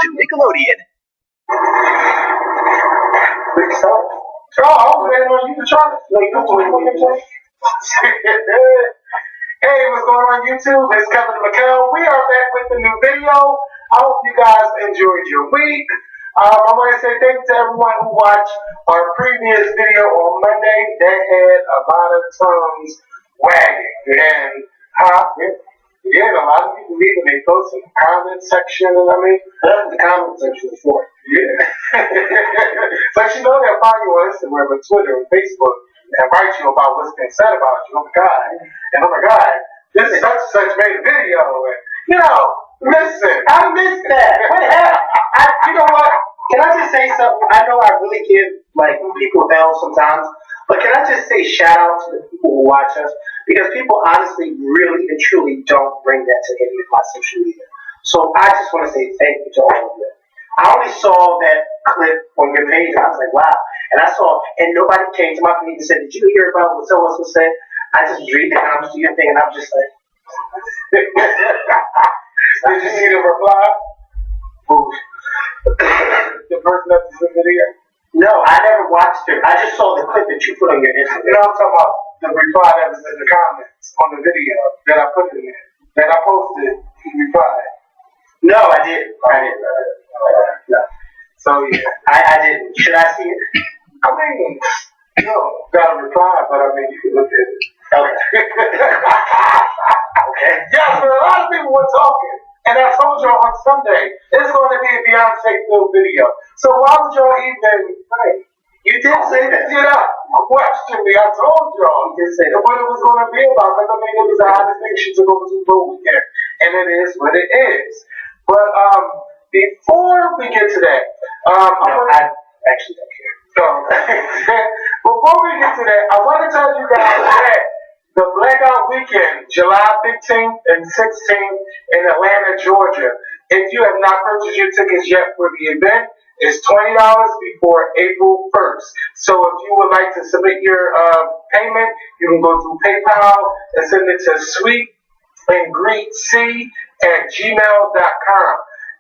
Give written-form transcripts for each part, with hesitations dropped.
to Nickelodeon. I was waiting on you to try it. Hey, what's going on YouTube? It's Kevin McHale. We are back with the new video. I hope you guys enjoyed your week. I want to say thank you to everyone who watched our previous video on Monday. That had a lot of tongues wagging. And a lot of people leaving their thoughts in the comment section. The comment section is for it. Yeah. But you know they'll find you on Instagram and Twitter and Facebook and write you about what's been said about you. Oh my God, this such and such made a video. And, listen, I missed that. What happened? You know what? Can I just say something? I know I really give people hell sometimes, but can I just say shout out to the people who watch us? Because people honestly really and truly don't bring that to any of my social media. So I just want to say thank you to all of you. I only saw that clip on your page and I was like, wow. And nobody came to my page and said, did you hear about what so-and-so said? I just read the comments to your thing and I'm just like, did you see the reply? The person that's in the video? No, I never watched it. I just saw the clip that you put on your Instagram. You know what I'm talking about? The reply that was in the comments on the video that I put in there. That I posted, he replied. No, I didn't. No. So, yeah. I didn't. Should I see it? Got a reply, but you can look at it. Okay. Okay. Yeah, but a lot of people were talking. And I told y'all on Sunday, it's going to be a Beyonce-filled video. So why would y'all even, you did say that. Question me. I told y'all. You did say that. What it was going to be about. Because it was the hottest thing she took over Super Bowl weekend. And it is what it is. But before we get to that, I actually don't care. Before we get to that, I want to tell you guys that the Blackout Weekend, July 15th and 16th in Atlanta, Georgia. If you have not purchased your tickets yet for the event, it's $20 before April 1st. So if you would like to submit your payment, you can go through PayPal and send it to sweetandgreetc@gmail.com.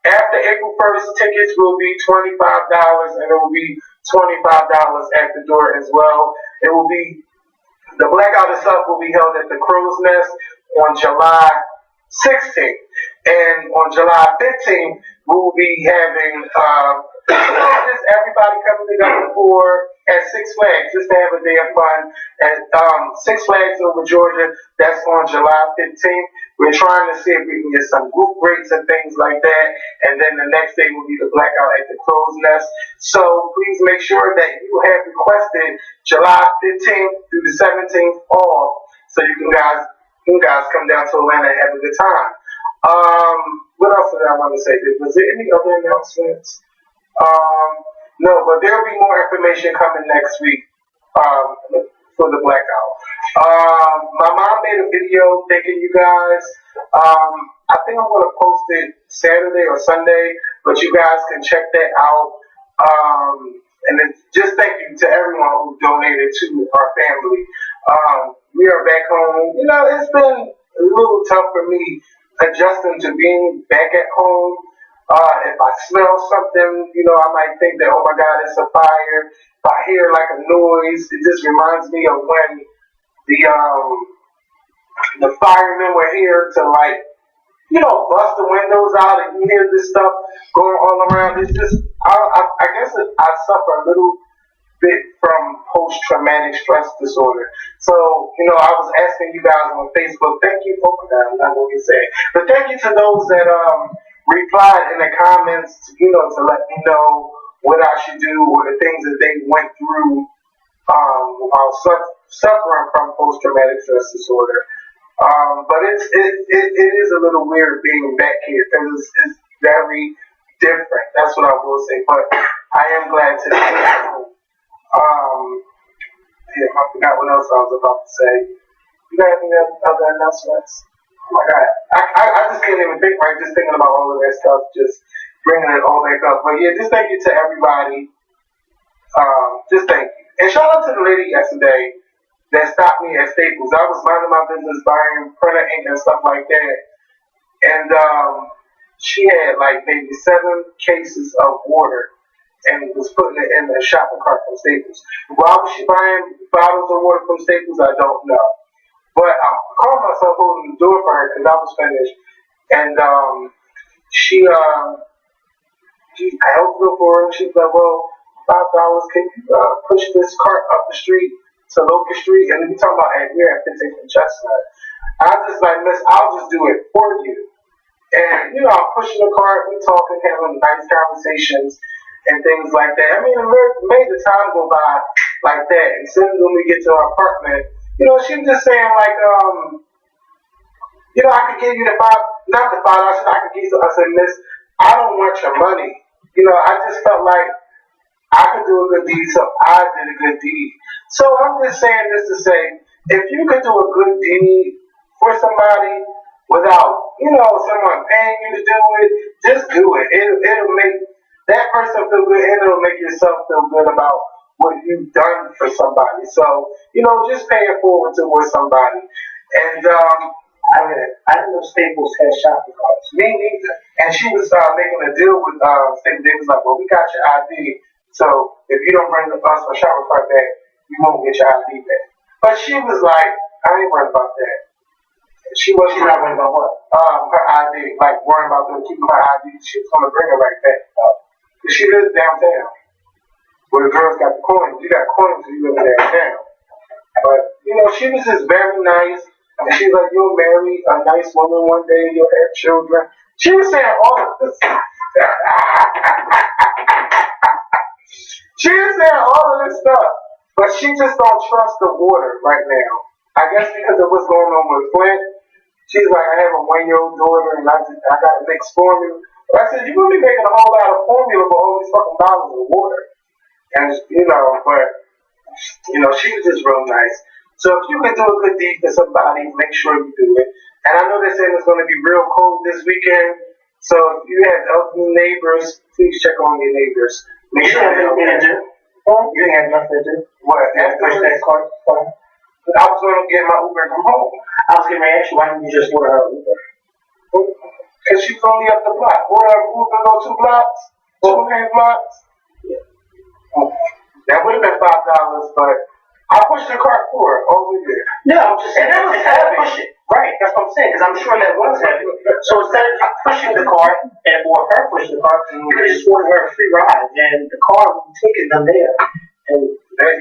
After April 1st, tickets will be $25 and it will be $25 at the door as well. The blackout itself will be held at the Crow's Nest on July 16th. And on July 15th, we will be having just everybody coming together at Six Flags, just to have a day of fun. At Six Flags over Georgia, that's on July 15th. We're trying to see if we can get some group rates and things like that. And then the next day will be the blackout at the Crow's Nest. So please make sure that you have requested July 15th through the 17th off, so you guys come down to Atlanta and have a good time. What else did I want to say? Was there any other announcements? No, but there will be more information coming next week for the blackout. My mom made a video thanking you guys. I think I'm going to post it Saturday or Sunday, but you guys can check that out. And then just thank you to everyone who donated to our family. We are back home. It's been a little tough for me adjusting to being back at home. If I smell something, I might think that, oh my God, it's a fire. If I hear like a noise, it just reminds me of when the firemen were here to bust the windows out, and you hear this stuff going all around. It's just, I guess I suffer a little bit from post-traumatic stress disorder. So, I was asking you guys on Facebook, thank you, I'm not going to say, but thank you to those that replied in the comments, to let me know what I should do or the things that they went through while suffering from post-traumatic stress disorder. But it is a little weird being back here because it's very different. That's what I will say. But I am glad to be home. I forgot what else I was about to say. You got any other announcements? Oh my God, I just can't even think right. Just thinking about all of that stuff, just bringing it all back up. But yeah, just thank you to everybody. Just thank you. And shout out to the lady yesterday that stopped me at Staples. I was minding my business buying printer ink and stuff like that. And she had like maybe 7 cases of water and was putting it in the shopping cart from Staples. Why was she buying bottles of water from Staples? I don't know. But I called myself holding the door for her because I was finished. And I held the door for her and she was like, well, $5, can you push this cart up the street to Locust Street? And we talking about, hey, we're at 15th and Chestnut. I just like, miss, I'll just do it for you. And, I'm pushing the cart, we talking, having nice conversations and things like that. I mean, it made the time go by like that. And soon when we get to our apartment, she was just saying like, I could give you the not the $5, I could give you, I said, miss, I don't want your money. I just felt like I could do a good deed, so I did a good deed. So I'm just saying this to say, if you could do a good deed for somebody without, someone paying you to do it, just do it. It'll make that person feel good, and it'll make yourself feel good about what you've done for somebody. So, just pay it forward towards somebody. And I didn't know Staples had shopping carts. Me neither. And she was making a deal with Staples. They was like, well, we got your ID. So if you don't bring us a shopping cart back, you won't get your ID back. But she was like, I ain't worried about that. She wasn't worried about what? Her ID. Like worrying about them keeping her ID. She was going to bring her right back. Because she lives downtown. Where the girls got the coins. You got coins, you live downtown. But, she was just very nice. And she's like, you'll marry a nice woman one day, you'll have children. She was saying all of this. She was saying all of this stuff. But she just don't trust the water right now. I guess because of what's going on with Flint. She's like, I have a 1-year-old daughter and I got to mix formula. But I said, you're going to be making a whole lot of formula for all these fucking bottles of water. And, she was just real nice. So if you can do a good deed for somebody, make sure you do it. And I know they're saying it's going to be real cold this weekend. So if you have elderly neighbors, please check on your neighbors. Make sure they don't get it. You didn't have nothing to do? What? After that car? I was going to get my Uber and come home. I was going to ask you, why didn't you just order her Uber? Because she's only up the block. Order her Uber, go 2 blocks, 2.5 blocks. Yeah. That would have been $5, but I pushed the cart for her over there. No, I'm just saying. And that was heavy. Push it. Right, that's what I'm saying, because I'm sure that was heavy. So instead of pushing the cart, or her pushing the cart, you could just order her a free ride, and the car would be taking them there. And I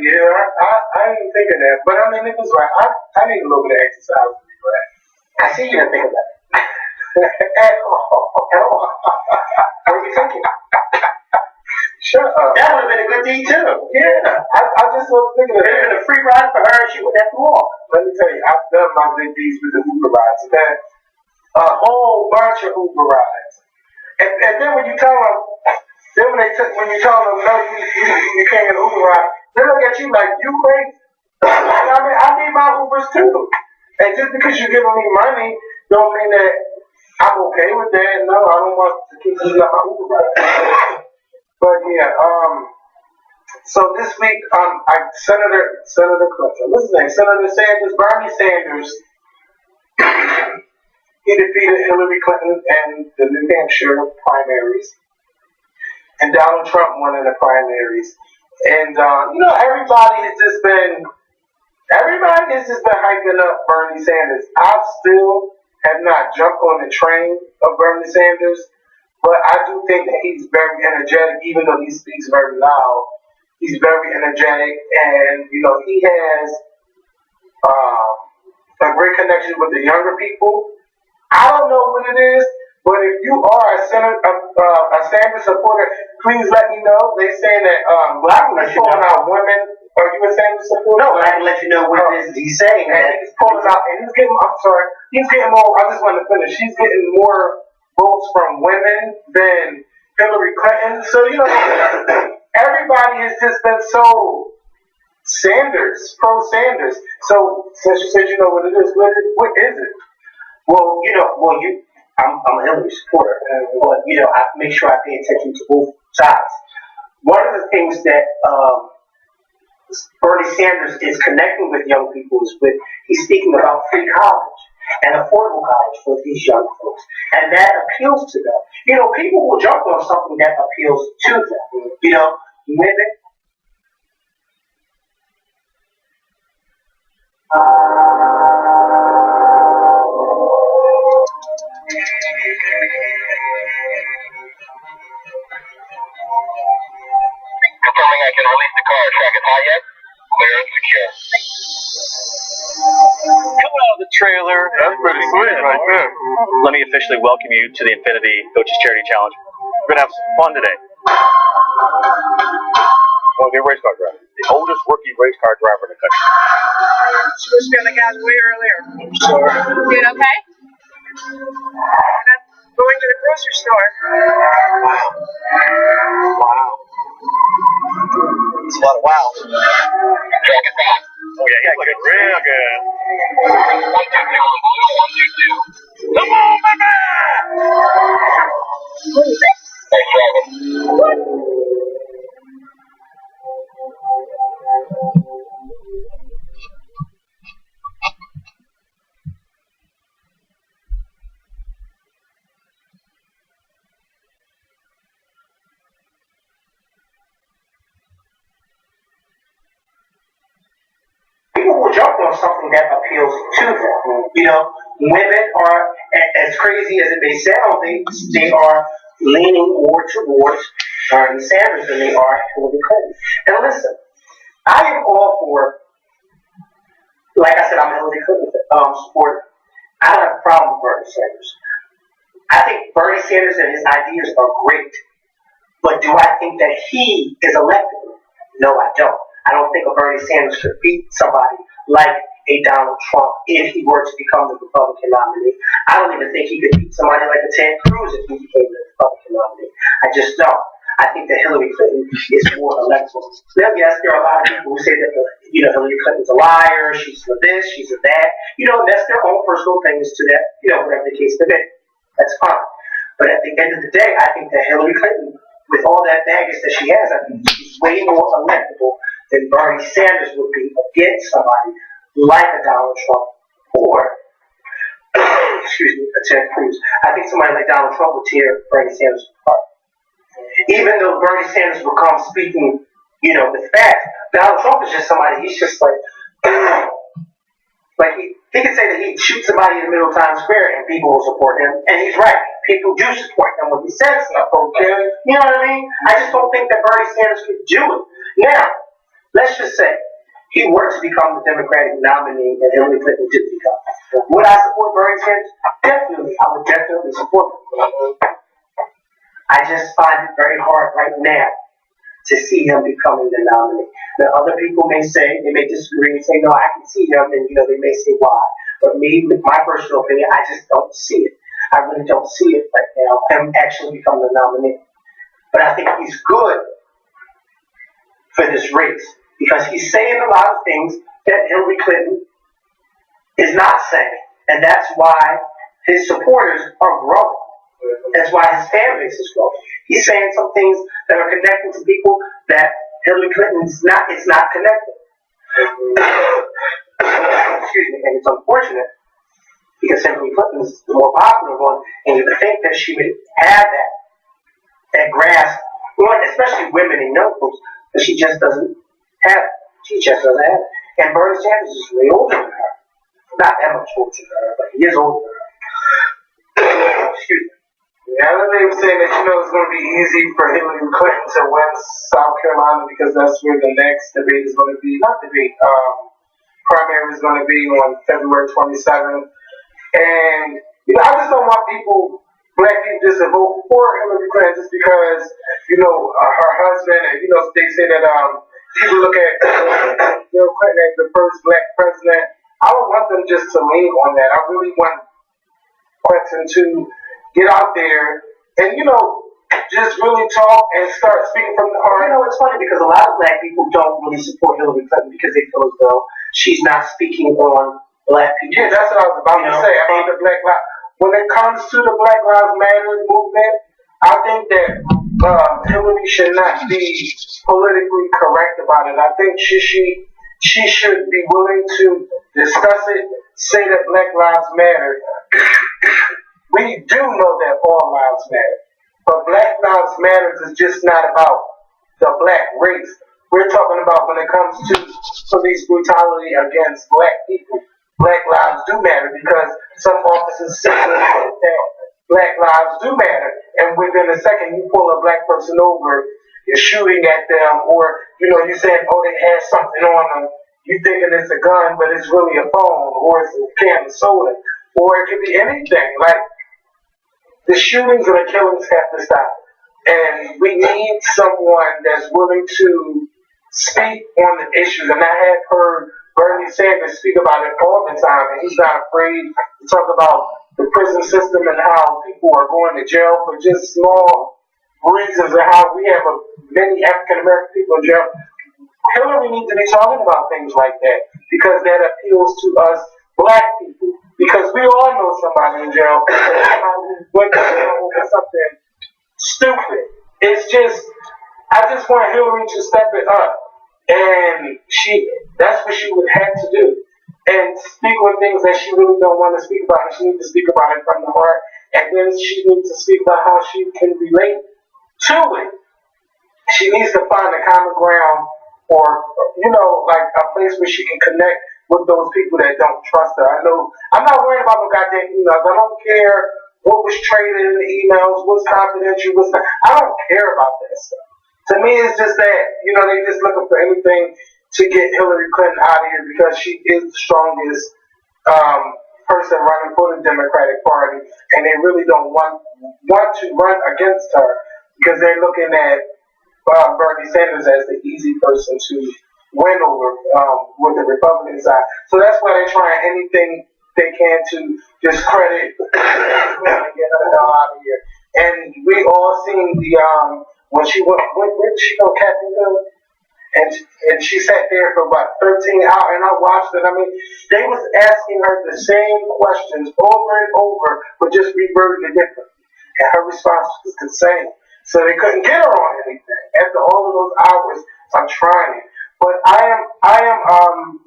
didn't think of that. But I mean, it was right. I need a little bit of exercise to be right. I see you didn't think of that. At all. How were you thinking? Shut up. That would have been a good deed too. Yeah. I just was thinking of it. It would have been a free ride for her. She wouldn't have to walk. Let me tell you, I've done my good deeds with the Uber rides. Okay? A whole bunch of Uber rides. And then when you tell them, when you tell them no, you can't get an Uber ride, they look at you like you crazy. I mean, I need my Ubers too. And just because you're giving me money, don't mean that I'm okay with that. No, I don't want to keep using my Uber ride. But yeah, so this week, Senator Clinton, what's his name? Senator Sanders, Bernie Sanders, he defeated Hillary Clinton in the New Hampshire primaries, and Donald Trump won in the primaries. And everybody has just been hyping up Bernie Sanders. I still have not jumped on the train of Bernie Sanders. But I do think that he's very energetic, even though he speaks very loud. He's very energetic, and he has a great connection with the younger people. I don't know what it is, but if you are a Sanders supporter, please let me know. They saying that black people is pulling out women. Are you a Sanders supporter? No, I can let you know what it is he's saying. And he's pulling out, and he's getting. I'm sorry, he's getting more. I just want to finish. He's getting more votes from women than Hillary Clinton. So, everybody has just been so pro-Sanders. So, since you said you know what it is, what is it? Well, I'm a Hillary supporter, but, I make sure I pay attention to both sides. One of the things that Bernie Sanders is connecting with young people is he's speaking about free college. and affordable college for these young folks. And that appeals to them. You know, people will jump on something that appeals to them. You know, women. Confirming I can release the car. Track it not yet. Clear and secure. Coming out of the trailer. That's pretty sweet right there. Let me officially welcome you to the Infinity Coaches Charity Challenge. We're going to have some fun today. Oh, they're race car driver. The oldest rookie race car driver in the country. Supposed to be on the gas way earlier. Sorry. Doing okay? I'm going to the grocery store. Wow. It's a lot of wow. Track it back. Oh, yeah, looking real good. 122. Come on, baby! Nice driving. People will jump on something that appeals to them. You know, women are, as crazy as it may sound, they are leaning more towards Bernie Sanders than they are Hillary Clinton. And listen, I am all for, like I said, I'm a Hillary Clinton supporter. I don't have a problem with Bernie Sanders. I think Bernie Sanders and his ideas are great. But do I think that he is electable? No, I don't. I don't think a Bernie Sanders could beat somebody like a Donald Trump if he were to become the Republican nominee. I don't even think he could beat somebody like a Ted Cruz if he became the Republican nominee. I just don't. I think that Hillary Clinton is more electable. Now, yes, there are a lot of people who say that Hillary Clinton's a liar, she's a this, she's a that. That's their own personal opinions to that, whatever the case may be. That's fine. But at the end of the day, I think that Hillary Clinton, with all that baggage that she has, I think she's way more electable than Bernie Sanders would be against somebody like a Donald Trump or, a Ted Cruz. I think somebody like Donald Trump would tear Bernie Sanders apart. Even though Bernie Sanders will come speaking, with facts, Donald Trump is just somebody, he's just like he can say that he'd shoot somebody in the middle of Times Square and people will support him. And he's right. People do support him when he says stuff, okay? You know what I mean? I just don't think that Bernie Sanders could do it. Now, let's just say he were to become the Democratic nominee and Hillary Clinton did become. Would I support Bernie Sanders? Definitely. I would definitely support him. I just find it very hard right now to see him becoming the nominee. Now, other people may say, they may disagree and say, no, I can see him, and they may say why. But me, with my personal opinion, I just don't see it. I really don't see it right now, him actually becoming the nominee. But I think he's good for this race because he's saying a lot of things that Hillary Clinton is not saying. And that's why his supporters are growing. That's why his fan base is growing. He's saying some things that are connecting to people that Hillary Clinton's not. It's not connected. Excuse me, and it's unfortunate because Hillary Clinton is the more popular one, and you would think that she would have that grasp, especially women and young folks, but she just doesn't have it. She just doesn't have it. And Bernie Sanders is way older than her. Not that much older than her, but he is older than her. Excuse me. Yeah, they were saying that it's going to be easy for Hillary Clinton to win South Carolina because that's where the next debate is going to be. Not debate, primary is going to be on February 27th. And I just don't want black people, just to vote for Hillary Clinton just because her husband and they say that people look at Bill Clinton as the first black president. I don't want them just to lean on that. I really want Clinton to get out there and, just really talk and start speaking from the heart. It's funny because a lot of black people don't really support Hillary Clinton because they feel as though she's not speaking on black people. Yeah, that's what I was about to say. About the Black Lives. When it comes to the Black Lives Matter movement, I think that Hillary should not be politically correct about it. I think she should be willing to discuss it, say that Black Lives Matter, we do know that all lives matter. But Black Lives Matter is just not about the black race. We're talking about when it comes to police brutality against black people. Black lives do matter because some officers say that black lives do matter. And within a second, you pull a black person over, you're shooting at them, or, you're saying, oh, they had something on them. You thinking it's a gun, but it's really a phone, or it's a can of soda, or it could be anything. Like, the shootings and the killings have to stop. And we need someone that's willing to speak on the issues. And I have heard Bernie Sanders speak about it all the time, and he's not afraid to talk about the prison system and how people are going to jail for just small reasons, and how we have many African American people in jail. Hillary needs to be talking about things like that because that appeals to us black people. Because we all know somebody in jail who went to jail over something stupid. It's just, I just want Hillary to step it up, and that's what she would have to do, and speak on things that she really don't want to speak about, and she needs to speak about it from the heart, and then she needs to speak about how she can relate to it. She needs to find a common ground, or, like a place where she can connect with those people that don't trust her. I know, I'm not worried about no goddamn emails. I don't care what was traded in the emails, what's confidential, what's not. I don't care about that stuff. To me, it's just that, they just looking for anything to get Hillary Clinton out of here because she is the strongest person running for the Democratic Party, and they really don't want to run against her because they're looking at Bernie Sanders as the easy person to win over with the Republican side. So that's why they're trying anything they can to discredit and get her the hell out of here. And we all seen the when she went, where did she go, Captain Hill? And she sat there for about 13 hours, and I watched it. I mean, they was asking her the same questions over and over, but just reworded it differently. And her response was the same. So they couldn't get her on anything after all of those hours of trying. But I'm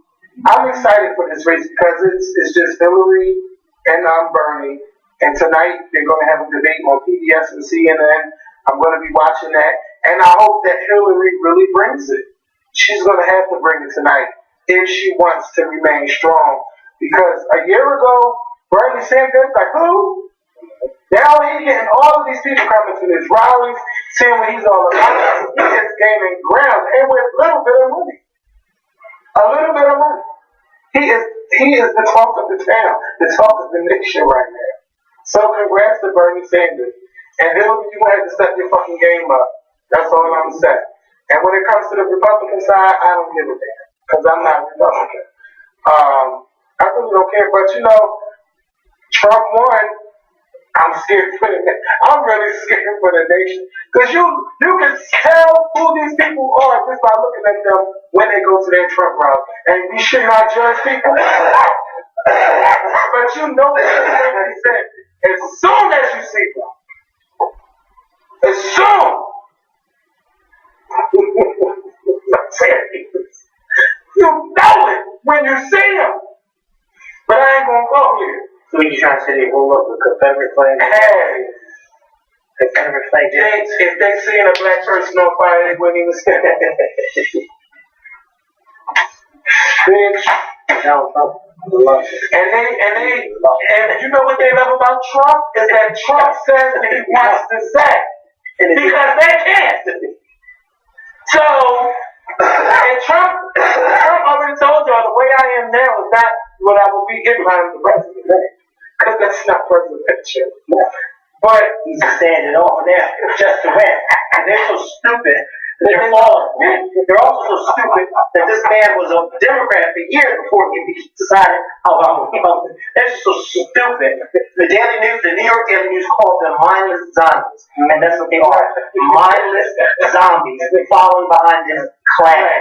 excited for this race because it's just Hillary and Bernie. And tonight they're going to have a debate on PBS and CNN. I'm going to be watching that, and I hope that Hillary really brings it. She's going to have to bring it tonight if she wants to remain strong. Because a year ago, Bernie Sanders, like who? Now he's getting all of these people coming to his rallies, seeing what he's all about. He is gaining ground, and with a little bit of money. A little bit of money. He is the talk of the town, the talk of the nation right now. So congrats to Bernie Sanders. And Hillary, you're going to have to step your fucking game up. That's all I'm saying. And when it comes to the Republican side, I don't give a damn. Because I'm not Republican. I really don't care. But Trump won. I'm scared for the nation. I'm really scared for the nation. Because you can tell who these people are just by looking at them when they go to their Trump rally. And we should not judge people. But you know what he said. As soon as you see them. As soon. You know it when you see them. But I ain't going to go here. So you trying to say they roll up with Confederate flag? Hey. Confederate flag. If they seen a black person on fire, they wouldn't even stand. Bitch. And you know what they love about Trump? Is that Trump says that he wants to say. Because they can't. So, and Trump already told y'all the way I am now is not what I will be if I'm the president. Because that's not presidential. But he's saying it all now just to win. And they're so stupid. They're falling. They're also so stupid that this man was a Democrat for years before he decided how I'm going to. They're just so stupid. The New York Daily News called them mindless zombies. And that's what they are. Mindless zombies following behind this clan.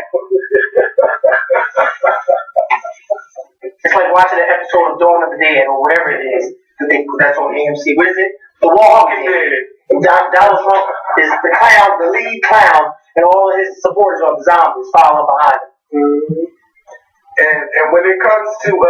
It's like watching an episode of Dawn of the Dead or whatever it is. That's on AMC. What is it? The Walking Dead. Donald Trump is the clown, the lead clown, and all of his supporters are the zombies following behind him. And when it comes to the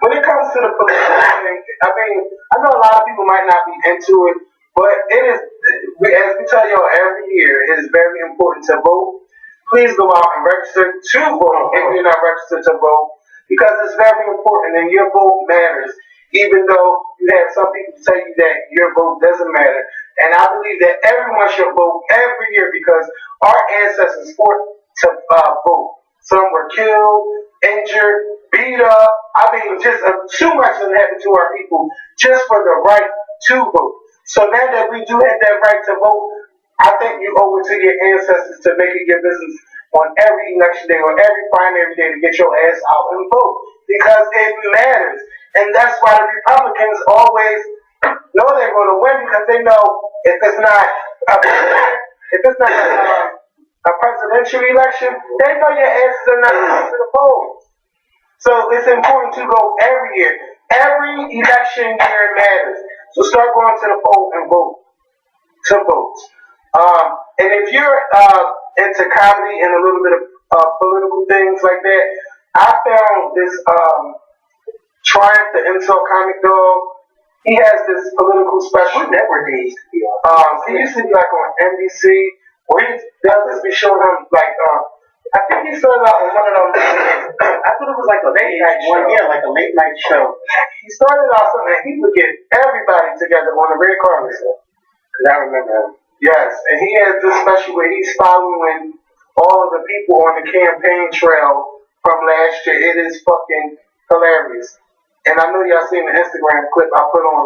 political thing, I mean, I know a lot of people might not be into it, but it is, as we tell y'all every year, it is very important to vote. Please go out and register to vote if you're not registered to vote, because it's very important and your vote matters. Even though you have some people tell you that your vote doesn't matter, and I believe that everyone should vote every year because our ancestors fought to vote. Some were killed, injured, beat up. I mean, just too much has happened to our people just for the right to vote. So now that we do have that right to vote, I think you owe it to your ancestors to make it your business on every election day or every primary day to get your ass out and vote because it matters. And that's why the Republicans always know they're going to win because they know if it's not a presidential election, they know your asses are not going to the polls. So it's important to go every year. Every election year matters. So start going to the poll and vote. To vote. And if you're into comedy and a little bit of political things like that, I found this Triumph, the Insult Comic Dog. He has this political special. Whatever they used to be on. He used to be like on NBC. Or they'll just be showing him like, I think he started out on one of them. I thought it was like a late night show. Yeah, like a late night show. He started out something and he would get everybody together on the red carpet. Because I remember him. Yes, and he has this special where he's following all of the people on the campaign trail from last year. It is fucking hilarious. And I know y'all seen the Instagram clip I put on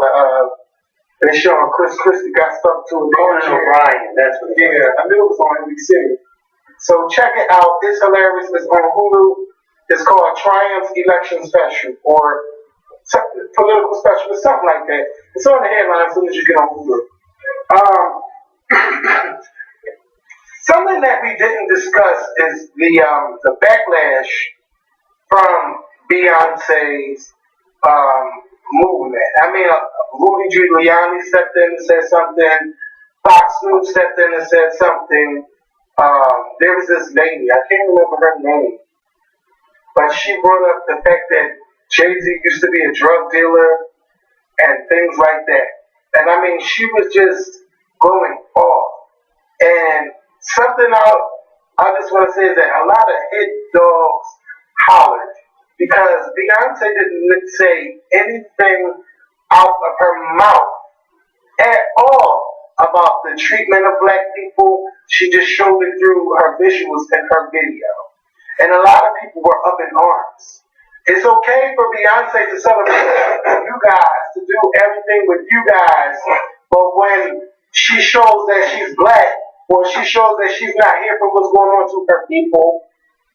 they're showing Chris Christie got stuck to a Conan O'Brien, that's what it is. Yeah, I knew it was on NBC. So check it out. It's hilarious. It's on Hulu. It's called Triumph's Election Special or Political Special or something like that. It's on the headline as soon as you get on Hulu. Something that we didn't discuss is the backlash from Beyonce's movement. I mean, Rudy Giuliani stepped in and said something. Fox News stepped in and said something. There was this lady, I can't remember her name, but she brought up the fact that Jay-Z used to be a drug dealer and things like that. And I mean, she was just going off. And something I just want to say is that a lot of hit dogs hollered because Beyonce didn't say anything out of her mouth at all about the treatment of black people. She just showed it through her visuals in her video. And a lot of people were up in arms. It's okay for Beyonce to celebrate you guys, to do everything with you guys, but when she shows that she's black, or she shows that she's not here for what's going on to her people,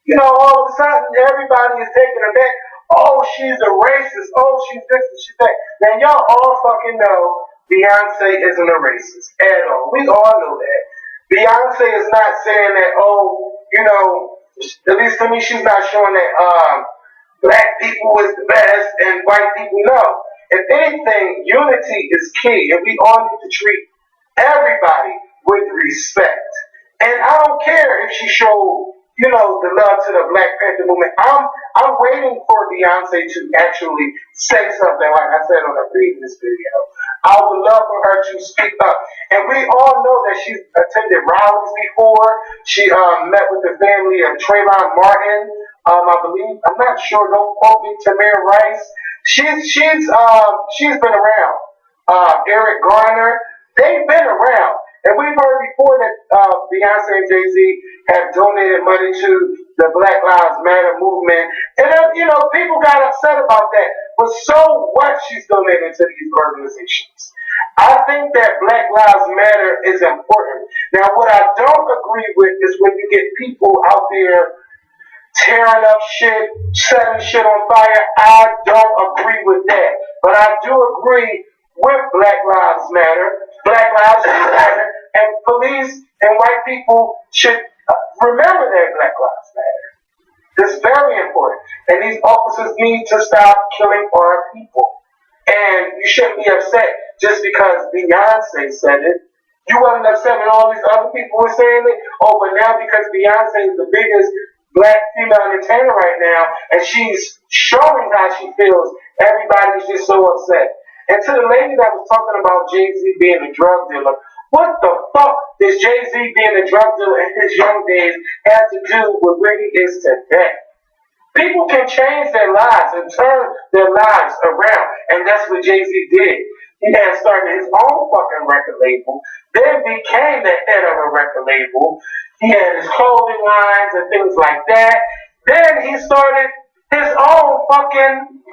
you know, all of a sudden everybody is taking her back. Oh, she's a racist. Oh, she's this and she's that. Now y'all all fucking know Beyonce isn't a racist at all. We all know that. Beyonce is not saying that, oh, you know, at least to me, she's not showing that black people is the best and white people no. If anything, unity is key, and we all need to treat everybody with respect. And I don't care if she showed, you know, the love to the Black Panther movement. I'm waiting for Beyonce to actually say something like I said on a previous video. I would love for her to speak up. And we all know that she's attended rallies before. She met with the family of Trayvon Martin. I believe, I'm not sure, don't quote me, Tamir Rice. She's been around. Eric Garner, they've been around. And we've heard before that Beyonce and Jay-Z have donated money to the Black Lives Matter movement. And, you know, people got upset about that. But so what she's donating to these organizations? I think that Black Lives Matter is important. Now, what I don't agree with is when you get people out there tearing up shit, setting shit on fire. I don't agree with that. But I do agree with Black Lives Matter. Black Lives Matter. And police and white people should remember that Black Lives Matter. It's very important. And these officers need to stop killing our people. And you shouldn't be upset just because Beyonce said it. You wasn't upset when all these other people were saying it. Oh, but now because Beyonce is the biggest black female entertainer right now, and she's showing how she feels. Everybody's just so upset. And to the lady that was talking about Jay-Z being a drug dealer, what the fuck does Jay-Z being a drug dealer in his young days have to do with where he is today? People can change their lives and turn their lives around, and that's what Jay-Z did. He had started his own fucking record label, then became the head of a record label. He had his clothing lines and things like that. Then he started his own fucking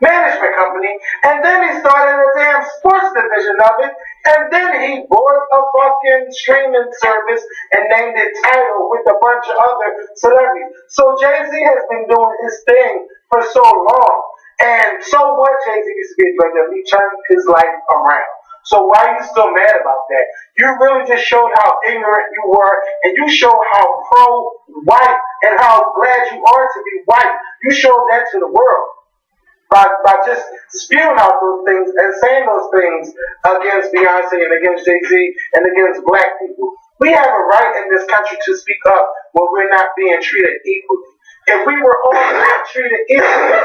management company, and then he started a damn sports division of it, and then he bought a fucking streaming service and named it Tidal with a bunch of other celebrities. So Jay-Z has been doing his thing for so long, and so what? Jay-Z used to be a drug dealer. He turned his life around. So why are you still mad about that? You really just showed how ignorant you were, and you showed how pro-white and how glad you are to be white. You showed that to the world. By just spewing out those things and saying those things against Beyonce and against Jay-Z and against black people. We have a right in this country to speak up when we're not being treated equally. If we were all treated equally,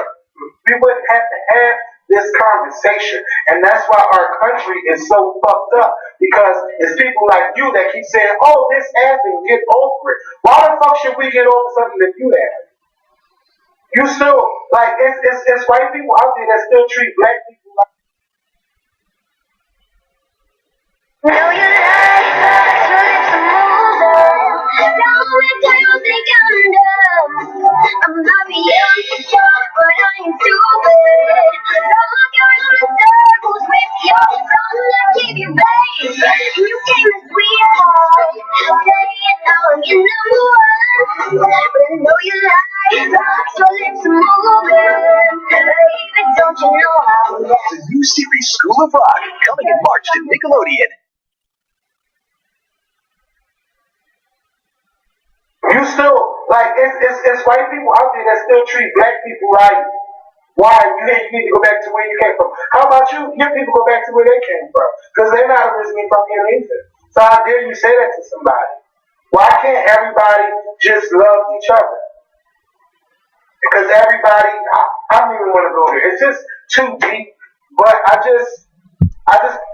we wouldn't have to have this conversation. And that's why our country is so fucked up. Because it's people like you that keep saying, oh, this happened, get over it. Why the fuck should we get over something that you have? You still, like, it's white people out there that still treat black people like... Know you like us, your lips are moving. Now every time you think I'm dumb. I'm not beyond sure, but I ain't stupid. Don't look around in circles with your song that keep you babe. You came as sweetheart, say it now and you're number one. But I know you like us, your lips are moving. Baby, don't you know how that? The new series School of Rock, coming in March to Nickelodeon. You still, like, it's white people out there that still treat black people like, why? You need to go back to where you came from. How about you? Your people go back to where they came from. Because they're not originally from here either. So how dare you say that to somebody? Why can't everybody just love each other? Because everybody, I don't even want to go there. It's just too deep. But I just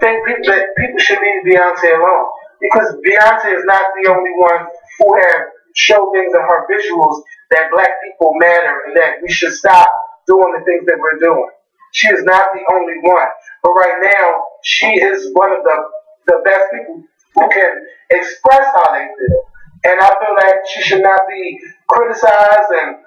think people should leave Beyonce alone. Because Beyonce is not the only one who have show things in her visuals that black people matter and that we should stop doing the things that we're doing. She is not the only one. But right now, she is one of the best people who can express how they feel. And I feel like she should not be criticized and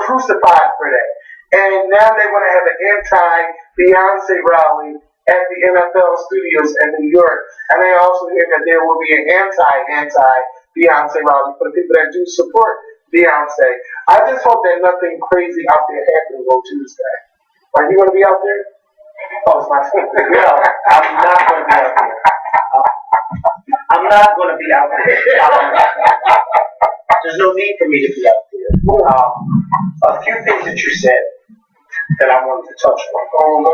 crucified for that. And now they want to have an anti-Beyonce rally at the NFL studios in New York. And I also hear that there will be an anti-Beyonce rally for the people that do support Beyonce. I just hope that nothing crazy out there happens on Tuesday. Are you going to be out there? Oh, it's my turn. No, I'm not going to be out there. I'm not going to be out there. There's no need for me to be out there. A few things that you said that I wanted to touch on.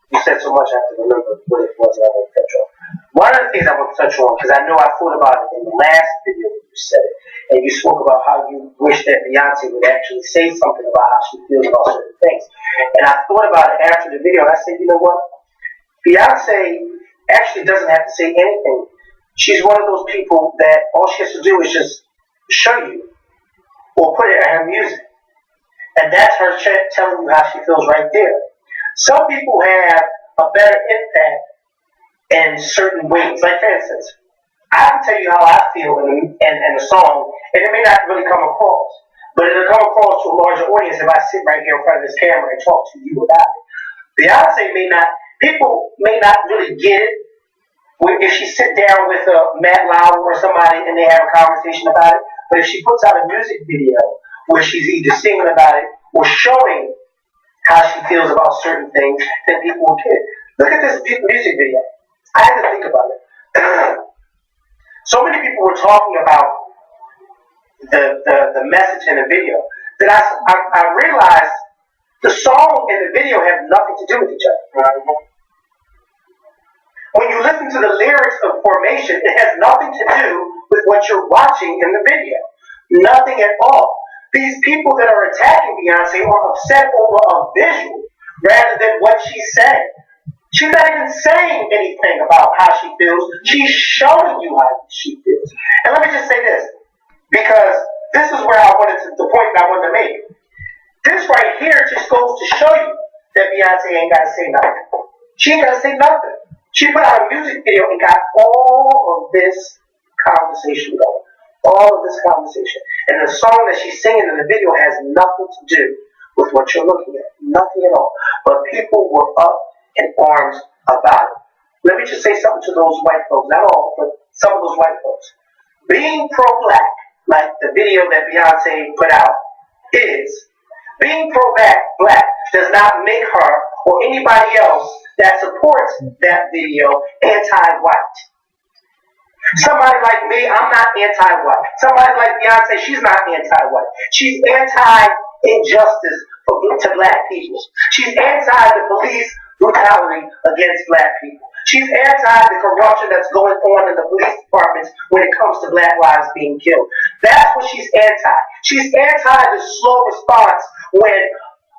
You said so much I have to remember what it was that I wanted to touch on. One of the things I want to touch on, because I know I thought about it in the last video when you said it, and you spoke about how you wish that Beyonce would actually say something about how she feels about certain things. And I thought about it after the video, and I said, you know what? Beyonce actually doesn't have to say anything. She's one of those people that all she has to do is just show you or put it in her music. And that's her telling you how she feels right there. Some people have a better impact in certain ways. Like, for instance, I can tell you how I feel in a song, and it may not really come across. But it'll come across to a larger audience if I sit right here in front of this camera and talk to you about it. Beyonce people may not really get it. If she sit down with Matt Lauer or somebody and they have a conversation about it, but if she puts out a music video where she's either singing about it or showing how she feels about certain things, then people will get it. Look at this music video. I had to think about it. So many people were talking about the message in the video that I realized the song and the video have nothing to do with each other. when you listen to the lyrics of Formation, it has nothing to do with what you're watching in the video. Nothing at all. These people that are attacking Beyonce are upset over a visual rather than what she's saying. She's not even saying anything about how she feels. She's showing you how she feels. And let me just say this, because this is where the point that I wanted to make. This right here just goes to show you that Beyonce ain't got to say nothing. She ain't got to say nothing. She put out a music video and got all of this conversation going. All of this conversation. And the song that she's singing in the video has nothing to do with what you're looking at. Nothing at all. But people were up in arms about it. Let me just say something to those white folks. Not all, but some of those white folks. Being pro-black, like the video that Beyonce put out, is. Being pro-black does not make her or anybody else that supports that video anti-white. Somebody like me, I'm not anti-white. Somebody like Beyonce, she's not anti-white. She's anti-injustice to black people. She's anti the police brutality against black people. She's anti the corruption that's going on in the police departments when it comes to black lives being killed. That's what she's anti. She's anti the slow response when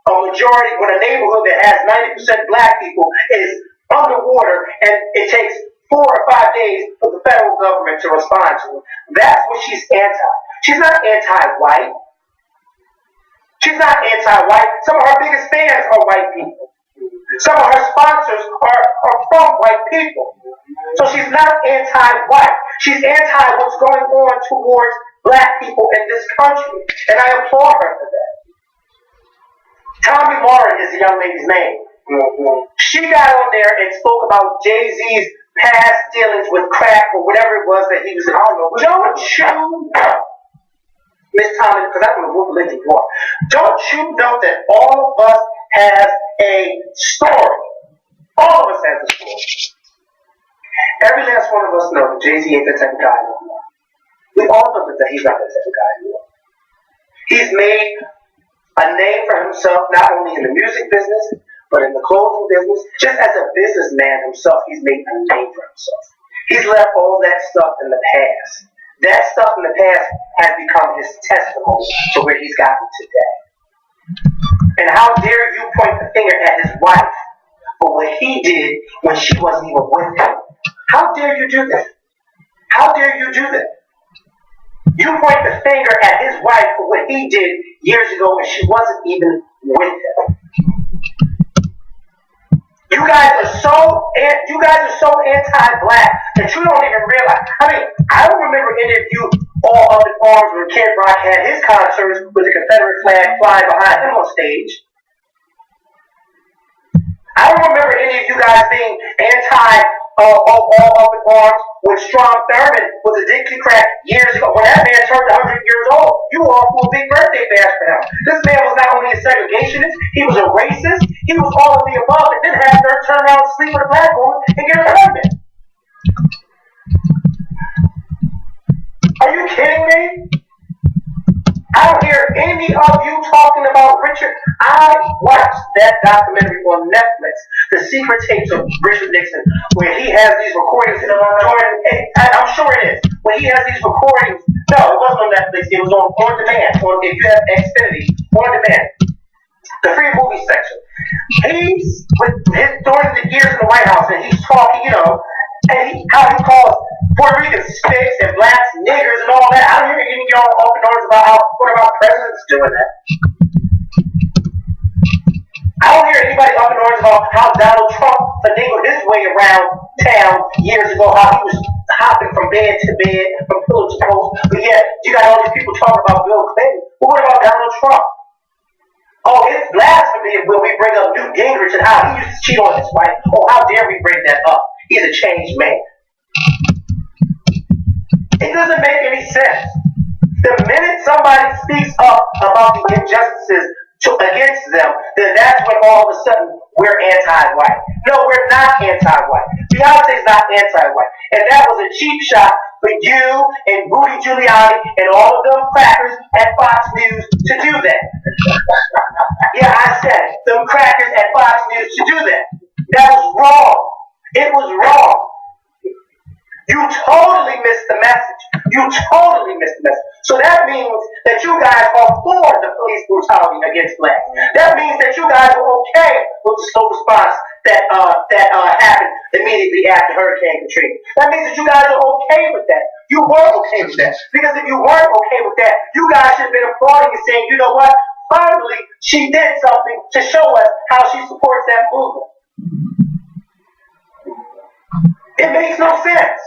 a neighborhood that has 90% black people is underwater and it takes 4 or 5 days for the federal government to respond to it. That's what she's anti. She's not anti-white. She's not anti-white. Some of her biggest fans are white people. Some of her sponsors are from white people. So she's not anti-white. She's anti what's going on towards black people in this country. And I applaud her for that. Tommy Lauren is the young lady's name. She got on there and spoke about Jay-Z's past dealings with crack or whatever it was that he was in. I don't know. Don't you know, Miss Tommy, because I don't know what religion you are. Don't you know that all of us has a story? All of us has a story. Every last one of us know that Jay-Z ain't that type of guy anymore. We all know that he's not that type of guy anymore. He's made a name for himself, not only in the music business, but in the clothing business. Just as a businessman himself, he's made a name for himself. He's left all that stuff in the past. That stuff in the past has become his testimony to where he's gotten today. And how dare you point the finger at his wife for what he did when she wasn't even with him? How dare you do that? How dare you do that? You point the finger at his wife for what he did years ago when she wasn't even with him. You guys are so anti-black that you don't even realize. I mean, I don't remember any of you all up in arms when Kid Rock had his concerts with the Confederate flag flying behind him on stage. I don't remember any of you guys being all up in arms when Strom Thurmond was a Dixiecrat years ago. When that man turned 100 years old, you all threw a big birthday bash for him. This man was not only a segregationist, he was a racist, he was all of the above, and then had her turn around and sleep with a black woman and get her pregnant. Are you kidding me? I don't hear any of you talking about Richard. I watched that documentary on Netflix, The Secret Tapes of Richard Nixon, where he has these recordings, and I'm sure it is, when he has these recordings. No, it wasn't on Netflix, it was on demand, or if you have Xfinity, on demand. The free movie section. He's during the years in the White House, and he's talking, and how he calls Puerto Ricans spics and blacks niggers and all that. I don't hear any of y'all open doors about what about presidents doing that. I don't hear anybody open doors about how Donald Trump finagled his way around town years ago, how he was hopping from bed to bed, from pillow to post. But yet, you got all these people talking about Bill Clinton. But what about Donald Trump? Oh, it's blasphemy when we bring up Newt Gingrich and how he used to cheat on his wife. Oh, how dare we bring that up? He's a changed man. It doesn't make any sense. The minute somebody speaks up about the injustices against them, then that's when all of a sudden we're anti-white. No, we're not anti-white. Beyonce's not anti-white. And that was a cheap shot for you and Rudy Giuliani and all of them crackers at Fox News to do that. Yeah, I said it. Them crackers at Fox News to do that. That was wrong. It was wrong. You totally missed the message. You totally missed the message. So that means that you guys are for the police brutality against blacks. That means that you guys are okay with the slow response that happened immediately after Hurricane Katrina. That means that you guys are okay with that. You were okay with that. Because if you weren't okay with that, you guys should have been applauding and saying, you know what? Finally, she did something to show us how she supports that movement. It makes no sense.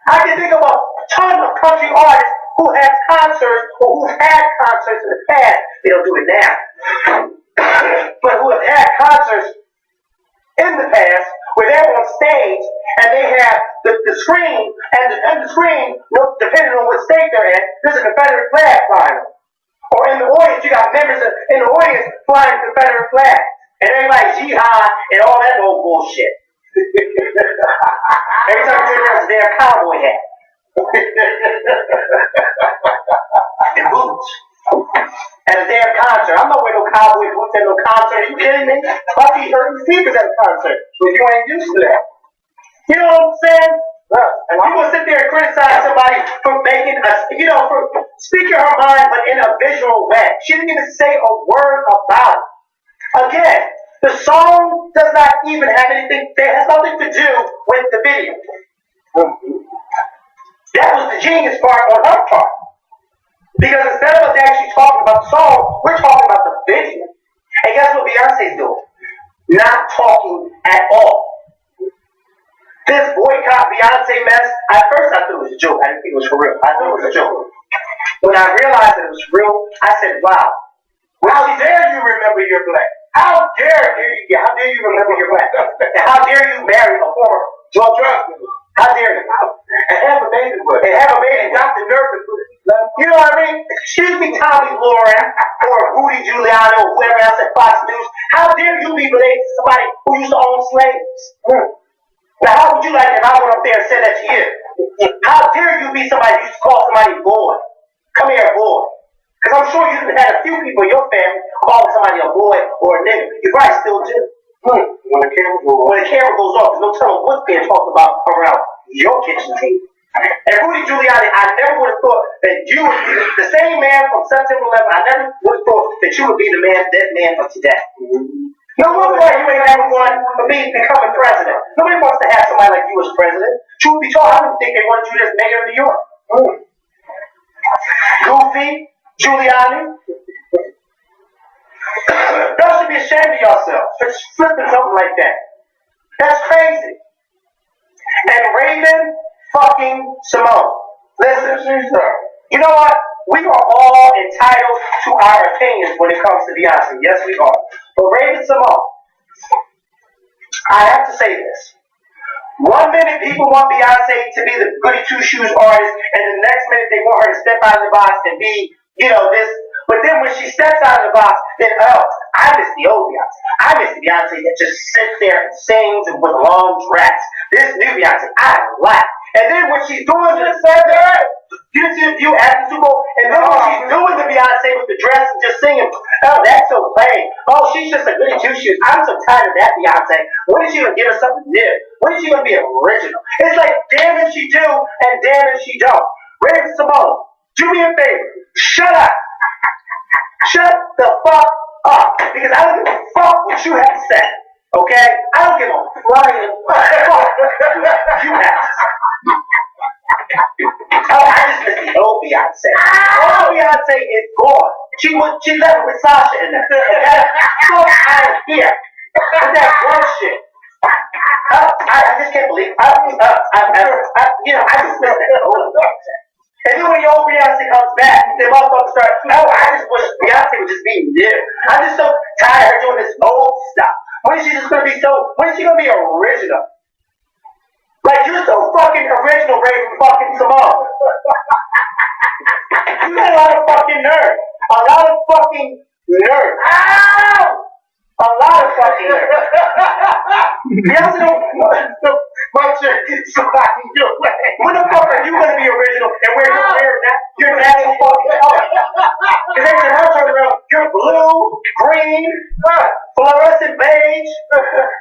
I can think of a ton of country artists who have concerts or who've had concerts in the past. They don't do it now. But who have had concerts in the past where they're on stage and they have the screen and the screen, depending on what state they're in, there's a Confederate flag flying. Or in the audience, you got members in the audience flying Confederate flags. And everybody's jihad and all that old bullshit. Every time you turn around, it's a damn cowboy hat. And boots. At a damn concert. I'm not wearing no cowboy boots at no concert. Are you kidding me? My feet hurt the speakers at a concert. But you ain't used to that. You know what I'm saying? And you gonna sit there and criticize somebody for making for speaking her mind, but in a visual way. She didn't even say a word about it. Again, the song does not even have anything, it has nothing to do with the video. That was the genius part on her part. Because instead of us actually talking about the song, we're talking about the video. And guess what Beyonce's doing? Not talking at all. This boycott Beyonce mess, at first I thought it was a joke. I didn't think it was for real. I thought it was a joke. When I realized that it was real, I said, wow. How dare you remember your black? How dare you remember your black? And how dare you marry a former drug dealer? How dare you? And have a baby with it. And have a baby and got the nerve to put it. You know what I mean? Excuse me, Tommy Lauren or Rudy Giuliani or whoever else at Fox News. How dare you be related to somebody who used to own slaves? Now, how would you like it if I went up there and said that to you? How dare you be somebody who used to call somebody boy? Come here, boy. Because I'm sure you've had a few people in your family calling somebody a boy or a nigga. You probably still do. When the camera goes off, there's no telling what's being talked about around your kitchen table. And Rudy Giuliani, I never would have thought that you would be the same man from September 11th. I never would have thought that you would be the dead man of today. No wonder why you ain't ever wanted to becoming president. Nobody wants to have somebody like you as president. Truth be told, I don't think they wanted you as mayor of New York. Goofy, Giuliani. Y'all should be ashamed of yourselves for flipping something like that. That's crazy. And Raven fucking Simone. Listen, you know what? We are all entitled to our opinions when it comes to Beyonce. Yes, we are. But Raven Simone, I have to say this. One minute people want Beyonce to be the goody two-shoes artist, and the next minute they want her to step out of the box and be, this. But then when she steps out of the box, then, I miss the old Beyonce. I miss the Beyonce that just sits there and sings and with long dress. This new Beyonce, I like. And then when she's doing this, you see the view after the Super Bowl, and then when she's doing the Beyonce with the dress and just singing, oh, that's so plain. Oh, she's just a goody two-shoes. I'm so tired of that Beyonce. When is she going to give us something new? When is she going to be original? It's like, damn if she do, and damn if she don't. Raven Simone, do me a favor. Shut up. Shut the fuck up. Because I don't give a fuck what you have to say. Okay? I don't give a flying fuck what you have to say. Oh, I just miss the old Beyonce. Old Beyonce is gone. She left with Sasha in there. Fuck out of here. With that bullshit. I just can't believe I just miss that old Beyonce. And then when your old Beyonce comes back, the motherfuckers start, I just wish Beyonce would just be new. I'm just so tired of her doing this old stuff. When is she going to be original? Like, you're so fucking original, Raven fucking Simone. You got a lot of fucking nerve. A lot of fucking nerve. Ow! A lot of fucking nerve. Beyonce don't... My shit is somebody your way. When the fuck are you going to be original and wear your natural fucking color? Because every time I turn around, you're blue, green, fluorescent beige. sage,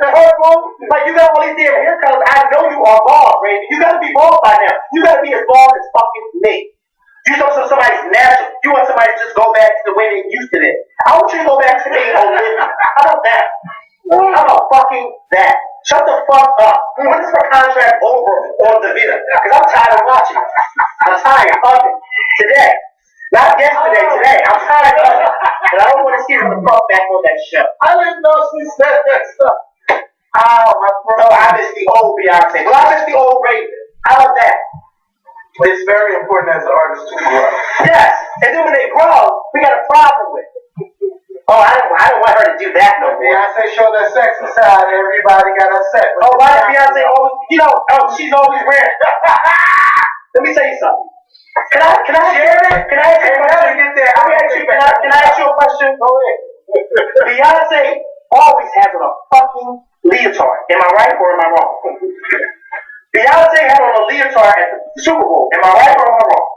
purple. Like, you got all these damn hair colors. I know you are bald, Raven. You gotta be bald by now. You gotta be as bald as fucking me. You know somebody's natural. You want somebody to just go back to the way they used to live. I want you to go back to the old living. How about that? How about fucking that? Shut the fuck up. When is her contract over on the video? Because I'm tired of watching it. I'm tired of it. Today. Not yesterday, today. I'm tired of it. And I don't want to see her fuck back on that show. I didn't know she said that stuff. Oh, my bro. I miss the old Beyonce. Well, I miss the old Raven. How about that? But it's very important as an artist to grow. Yes. And then when they grow, we got a problem with it. Oh, I don't want her to do that no more. Beyonce showed that sexy side. Everybody got upset. Oh, why does Beyonce always, she's always wearing. Let me tell you something. Can I ask you a question? Can I ask you a question? Go ahead. Beyonce always has on a fucking leotard. Am I right or am I wrong? Beyonce had on a leotard at the Super Bowl. Am I right or am I wrong?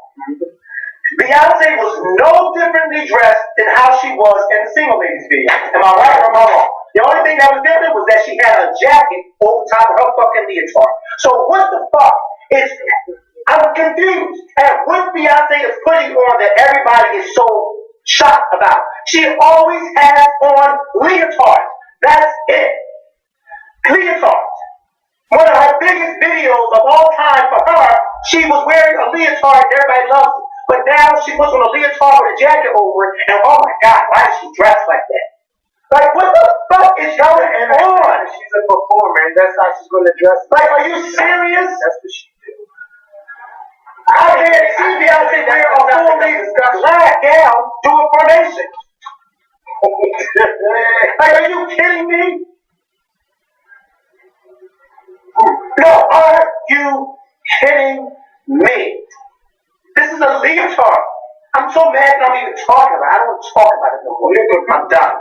Beyonce was no differently dressed than how she was in the Single Ladies video. Am I right or am I wrong? The only thing that was different was that she had a jacket over top of her fucking leotard. So what the fuck is... I'm confused at what Beyonce is putting on that everybody is so shocked about. She always has on leotards. That's it. Leotards. One of her biggest videos of all time for her, she was wearing a leotard and everybody loves it. But now she puts on a leotard with a jacket over it, and oh my God, why is she dressed like that? Like, what the fuck is going on? She's a performer, and that's how she's going to dress. Like, are you serious? That's what she do. I can't see Beyonce wear a full black gown doing formation. Like, are you kidding me? No, are you kidding me? This is a leotard. I'm so mad that I'm even talking about it. I don't want to talk about it no more. I'm done.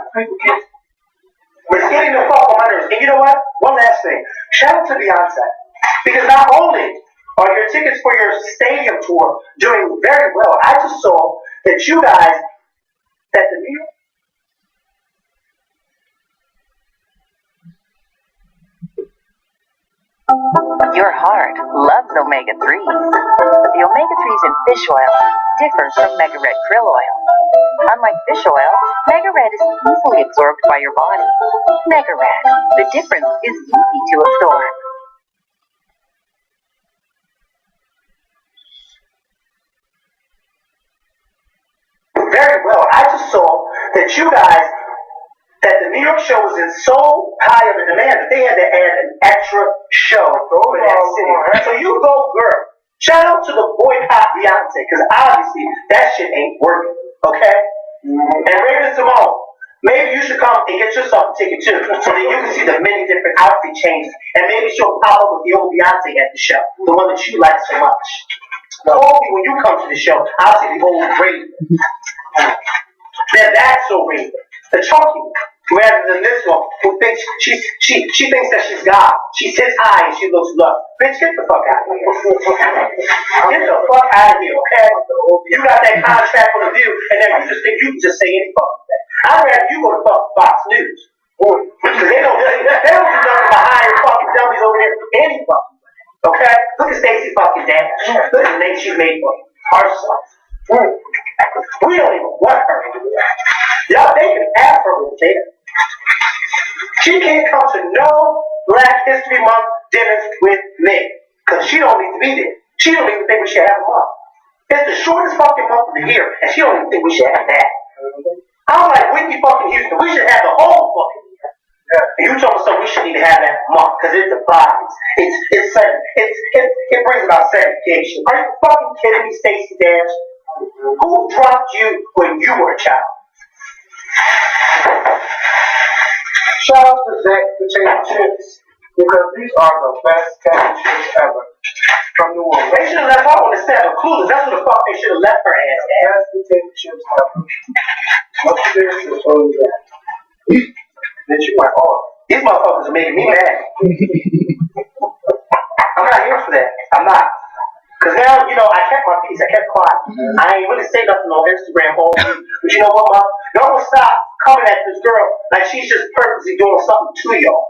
It's getting the fuck on my nerves. And you know what? One last thing. Shout out to Beyonce. Because not only are your tickets for your stadium tour doing very well, I just saw that you guys, that the New York Your heart loves omega-3s, but the omega-3s in fish oil differ from Mega Red krill oil. Unlike fish oil, Mega Red is easily absorbed by your body. Mega Red, the difference is easy to absorb. very well. I just saw that you guys, that the New York show was in so high of a demand that they had to add an extra show for that city. So you go, girl. Shout out to the boycott Beyonce, because obviously that shit ain't working, okay? And Raven Simone, maybe you should come and get yourself a ticket too, so that you can see the many different outfit changes, and maybe she'll pop up with the old Beyonce at the show, the one that you like so much. Hopefully when you come to the show, I'll see the old Raven. Now that's so Raven, the chunky one. Rather than this one, who thinks she thinks that she's God. She sits high and she looks low. Bitch, get the fuck out of here. Get the fuck out of here, okay? You got that contract for the View, and then you just think you can just say any fucking thing. I'd rather you go to Fox News. Because they don't do nothing but hire fucking dummies over there any fucking way. Okay? Look at Stacey fucking Dash. Look at the name she made for herself. We don't even want her to do that. Y'all, they can have her with there. She can't come to no Black History Month dinners with me. Because she don't need to be there. She don't even think we should have a month. It's the shortest fucking month of the year, and she don't even think we should have that. I'm like Whitney fucking Houston. We should have the whole fucking year. And you told me something, we shouldn't even have that month, because it divides. It brings about segregation. Are you fucking kidding me, Stacey Dash? Who dropped you when you were a child? Shout out to Zach Potato Chips, because these are the best potato chips ever from New Orleans. They should have left her on the set of Clueless. That's what the fuck they should have left her ass at. Best potato chips ever. What's the difference between that? That you went off. These motherfuckers are making me mad. I'm not here for that. I'm not. Because now, I kept my peace. I kept quiet. I ain't really say nothing on Instagram all week. But you know what, Mom? No one stop coming at this girl like she's just purposely doing something to y'all.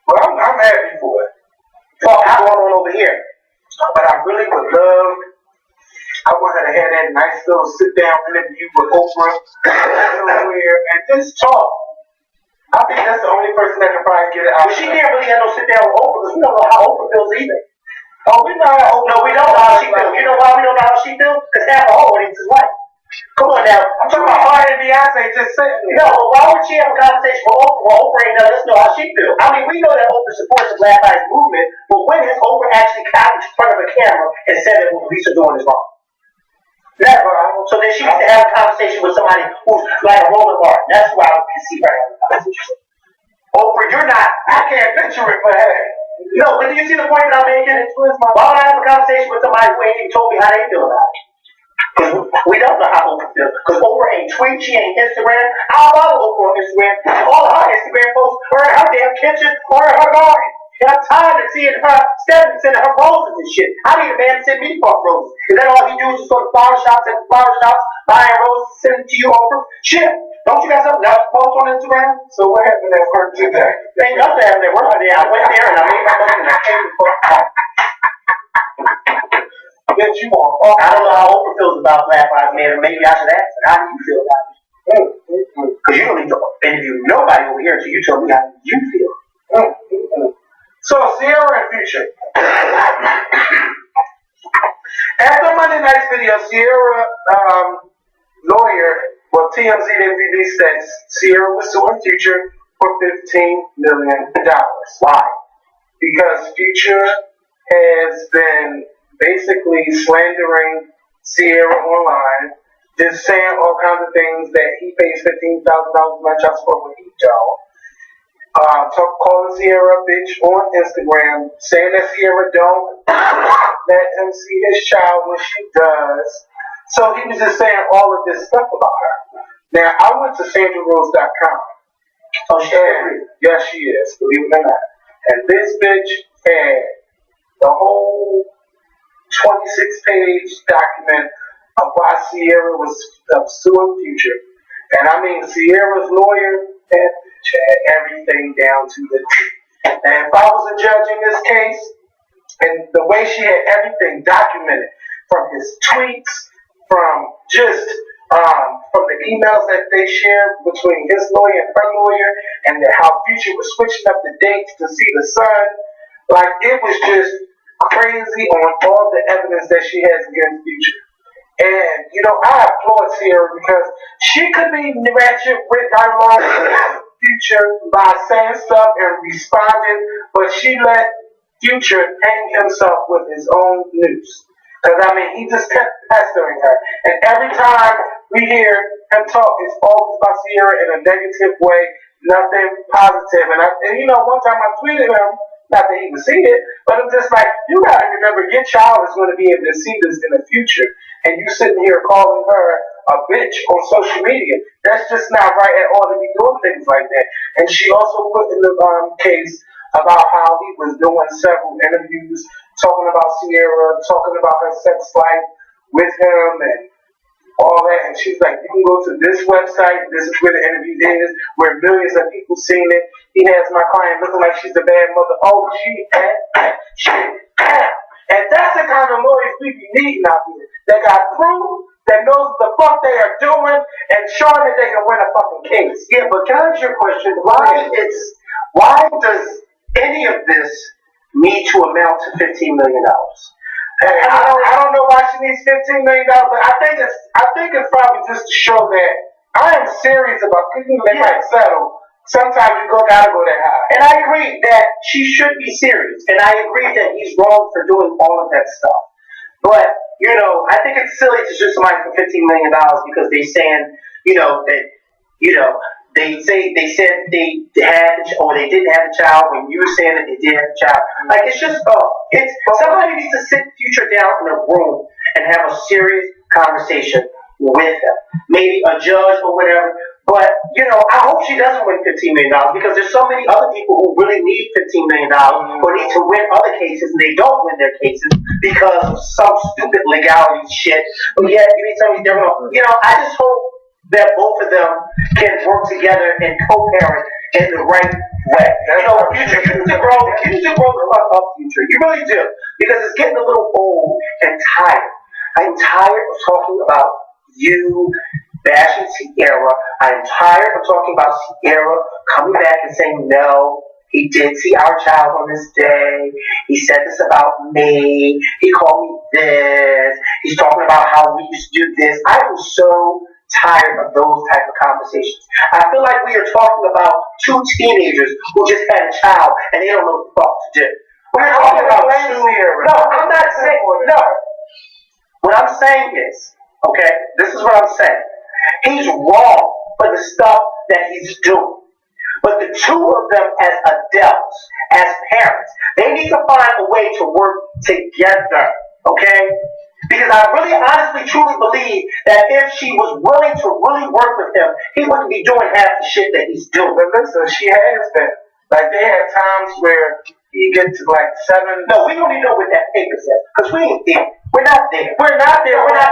Well, I'm happy for it. What's going on over here? But I really would love, I want her to have that nice little sit down interview with Oprah somewhere and just talk. I think that's the only person that can probably get it out. But she can't really have no sit down with Oprah because we don't know how Oprah feels either. Oh, we know how Oprah. No, we don't know how she feels. You know why we don't know how she feels? Because half of her audience is white. Come on now. I'm talking about her and Beyonce just sitting there. No, but why would she have a conversation with Oprah when Oprah ain't let us know how she feels? I mean, we know that Oprah supports the Black Lives Movement, but when has Oprah actually got in front of a camera and said that what police are doing is wrong? Never. So then she needs to have a conversation with somebody who's like a Roland Martin. That's why I can see her having a conversation. Oprah, you're not. I can't picture it, but hey. No, but do you see the point that I'm making? Why would I have a conversation with somebody who ain't even told me how they feel about it? Because we don't know how Oprah feels. Because Oprah ain't tweet, she ain't Instagram. I follow Oprah on Instagram. All of her Instagram posts are in her damn kitchen or in her garden. And I'm tired of seeing her sending her roses and shit. I need a man to send me fuck roses. Is that all he do is just go to flower shops and flower shops, buying roses, sending to you, Oprah? Shit. Don't you got something else to post on Instagram? So what happened at work today? Ain't nothing happened at work today. I went there and I made my money and I came before. Bitch, you want I don't know how Oprah feels about Black Lives Matter. Maybe I should ask her. How do you feel about it? Because you don't need to interview nobody over here until you tell me how you feel. So, Ciera and Future. After Monday night's video, Ciera, lawyer, well, TMZ didn't release that Ciera was suing Future for $15 million. Why? Because Future has been basically slandering Ciera online, just saying all kinds of things that he pays $15,000 my child support when he don't. Calling Ciera a bitch on Instagram, saying that Ciera don't let him see his child when she does. So he was just saying all of this stuff about her. Now, I went to SandraRose.com. Oh, she's real. Yes, she is, believe it or not. And this bitch had the whole 26-page document of why Ciera was suing Future. And I mean, Ciera's lawyer had everything down to the T. And if I was a judge in this case, and the way she had everything documented, from his tweets, from just from the emails that they shared between his lawyer and her lawyer, and how Future was switching up the dates to see the son, like it was just crazy on all the evidence that she has against Future. And, you know, I applaud Ciera because she could be ratchet with our Future by saying stuff and responding, but she let Future hang himself with his own news. Because, I mean, he just kept pestering her. And every time we hear him talk, it's always about Ciera in a negative way, nothing positive. And you know, one time I tweeted him, not that he would see it, but I'm just like, you gotta remember, your child is gonna be able to see this in the future. And you sitting here calling her a bitch on social media. That's just not right at all to be doing things like that. And she also put in the case about how he was doing several interviews, talking about Ciera, talking about her sex life with him and all that. And she's like, you can go to this website, this is where the interview is, where millions of people seen it. He has my client looking like she's a bad mother. Oh, she. And that's the kind of lawyers we be needing out here. They got proof, that knows the fuck they are doing, and showing that they can win a fucking case. Yeah, but can I ask you a question? Why does any of this need to amount to $15 million? Hey, I don't know why she needs $15 million, but I think it's probably just to show that I am serious about people. They might settle. Sometimes you gotta go that high. And I agree that she should be serious, and I agree that he's wrong for doing all of that stuff. But you know, I think it's silly to sue somebody for $15 million because they saying, you know, that, you know, they said they had or they didn't have a child when you were saying that they did have a child. Like it's just somebody needs to sit Future down in a room and have a serious conversation with him. Maybe a judge or whatever. But, you know, I hope she doesn't win $15 million because there's so many other people who really need $15 million who need to win other cases and they don't win their cases because of some stupid legality shit. But yet, you need somebody different. You know, I just hope that both of them can work together and co-parent in the right way. Future, you need to grow the fuck up, Future. You really do. Because it's getting a little old and tired. I'm tired of talking about you bashing Ciera. I'm tired of talking about Ciera coming back and saying, no, he did see our child on this day. He said this about me. He called me this. He's talking about how we used to do this. I am so tired of those type of conversations. I feel like we are talking about two teenagers who just had a child and they don't know what the fuck to do. We're talking about No, I'm not saying, no. What I'm saying is, okay, this is what I'm saying. He's wrong for the stuff that he's doing. But the two of them as adults, as parents, they need to find a way to work together, okay? Because I really honestly truly believe that if she was willing to really work with him, he wouldn't be doing half the shit that he's doing. But listen, she has been. Like, they had times where he gets to like 7. No, we don't even know what that paper says. Because we ain't there. We're not there. We're not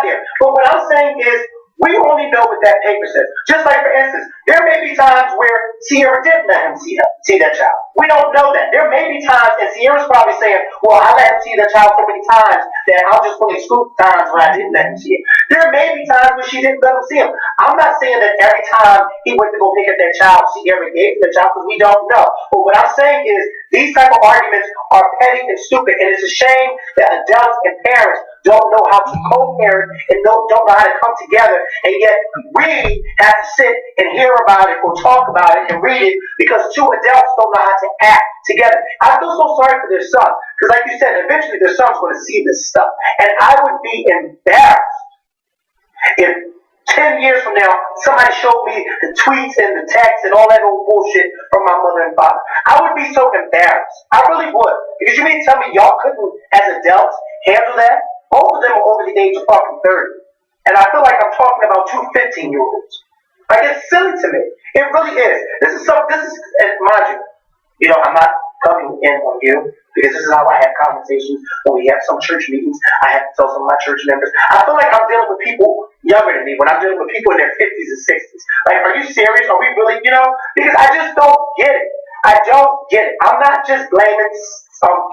there. But what I'm saying is, we only know what that paper says. Just like, for instance, there may be times where Ciera didn't let him see that child. We don't know that. There may be times, and Ciera's probably saying, well, I let him see that child so many times that I'll just fully exclude times when I didn't let him see it. There may be times when she didn't let him see him. I'm not saying that every time he went to go pick up that child, Ciera gave him the child, because we don't know. But what I'm saying is, these type of arguments are petty and stupid, and it's a shame that adults and parents don't know how to co-parent and don't know how to come together, and yet we have to sit and hear about it or talk about it and read it because two adults don't know how to act together. I feel so sorry for their son, because like you said, eventually their son's going to see this stuff, and I would be embarrassed if 10 years from now somebody showed me the tweets and the texts and all that old bullshit from my mother and father. I would be so embarrassed. I really would. Because you mean to tell me y'all couldn't, as adults, handle that? Both of them are over the age of fucking 30. And I feel like I'm talking about two 15-year-olds. Like, it's silly to me. It really is. This is, and mind you, I'm not coming in on you, because this is how I have conversations when we have some church meetings. I have to tell some of my church members. I feel like I'm dealing with people younger than me when I'm dealing with people in their 50s and 60s. Like, are you serious? Are we really, because I just don't get it. I don't get it. I'm not just blaming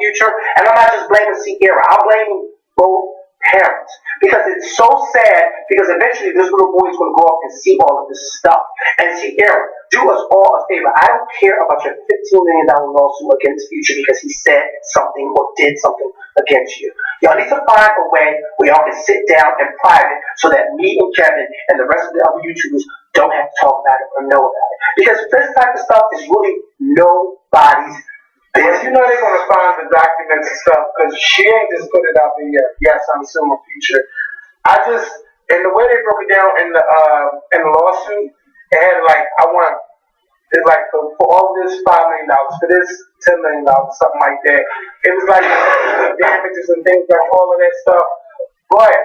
Future, and I'm not just blaming Ciera. I'm blaming both parents, because it's so sad, because eventually this little boy is going to grow up and see all of this stuff. And Ciera, do us all a favor. I don't care about your $15 million lawsuit against Future because he said something or did something against you. Y'all need to find a way where y'all can sit down in private so that me and Kevin and the rest of the other YouTubers don't have to talk about it or know about it. Because this type of stuff is really nobody's business. They're going to find the documents and stuff, because she ain't just put it out there yet. Yes, I'm assuming Future. And the way they broke it down in the lawsuit, it had for all this $5 million, for this $10 million, something like that. It was like damages and things like all of that stuff. But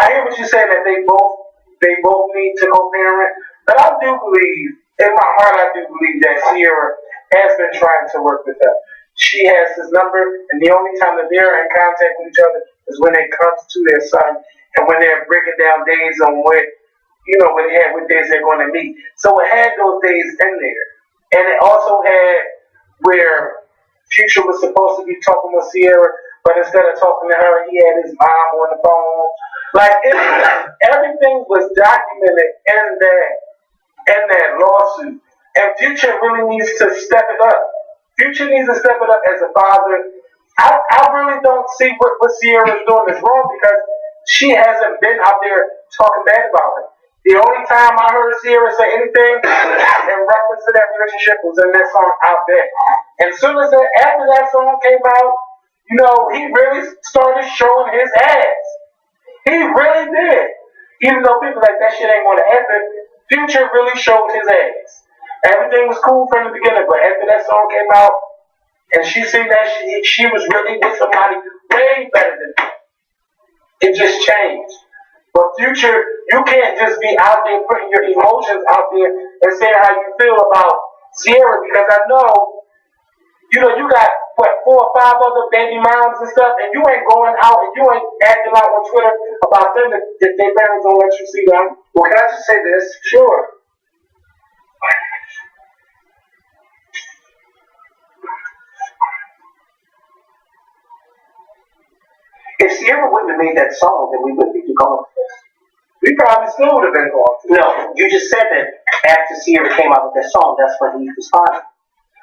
I hear what you're saying, that they both need to co-parent. But I do believe, in my heart, I do believe that Ciera has been trying to work with him. She has his number, and the only time that they're in contact with each other is when it comes to their son, and when they're breaking down days on what days they're going to meet. So it had those days in there. And it also had where Future was supposed to be talking with Ciera, but instead of talking to her, he had his mom on the phone. Like, everything was documented in that lawsuit. And Future really needs to step it up. Future needs to step it up as a father. I really don't see what Ciera is doing is wrong, because she hasn't been out there talking bad about it. The only time I heard Ciera say anything in reference to that relationship was in that song Out There. And after that song came out, he really started showing his ass. He really did. Even though people like that shit ain't gonna happen, Future really showed his ass. Everything was cool from the beginning, but after that song came out, and she seen that she was really with somebody way better than him, it just changed. But Future, you can't just be out there putting your emotions out there and saying how you feel about Ciera, because I know You know, you got, what, 4 or 5 other baby moms and stuff, and you ain't going out and you ain't acting out on Twitter about them if their parents don't let you see them. Well, can I just say this? Sure. If Ciera wouldn't have made that song, then we wouldn't be going for this. We probably still would have been going through. No, you just said that after Ciera came out with that song, that's when he responded.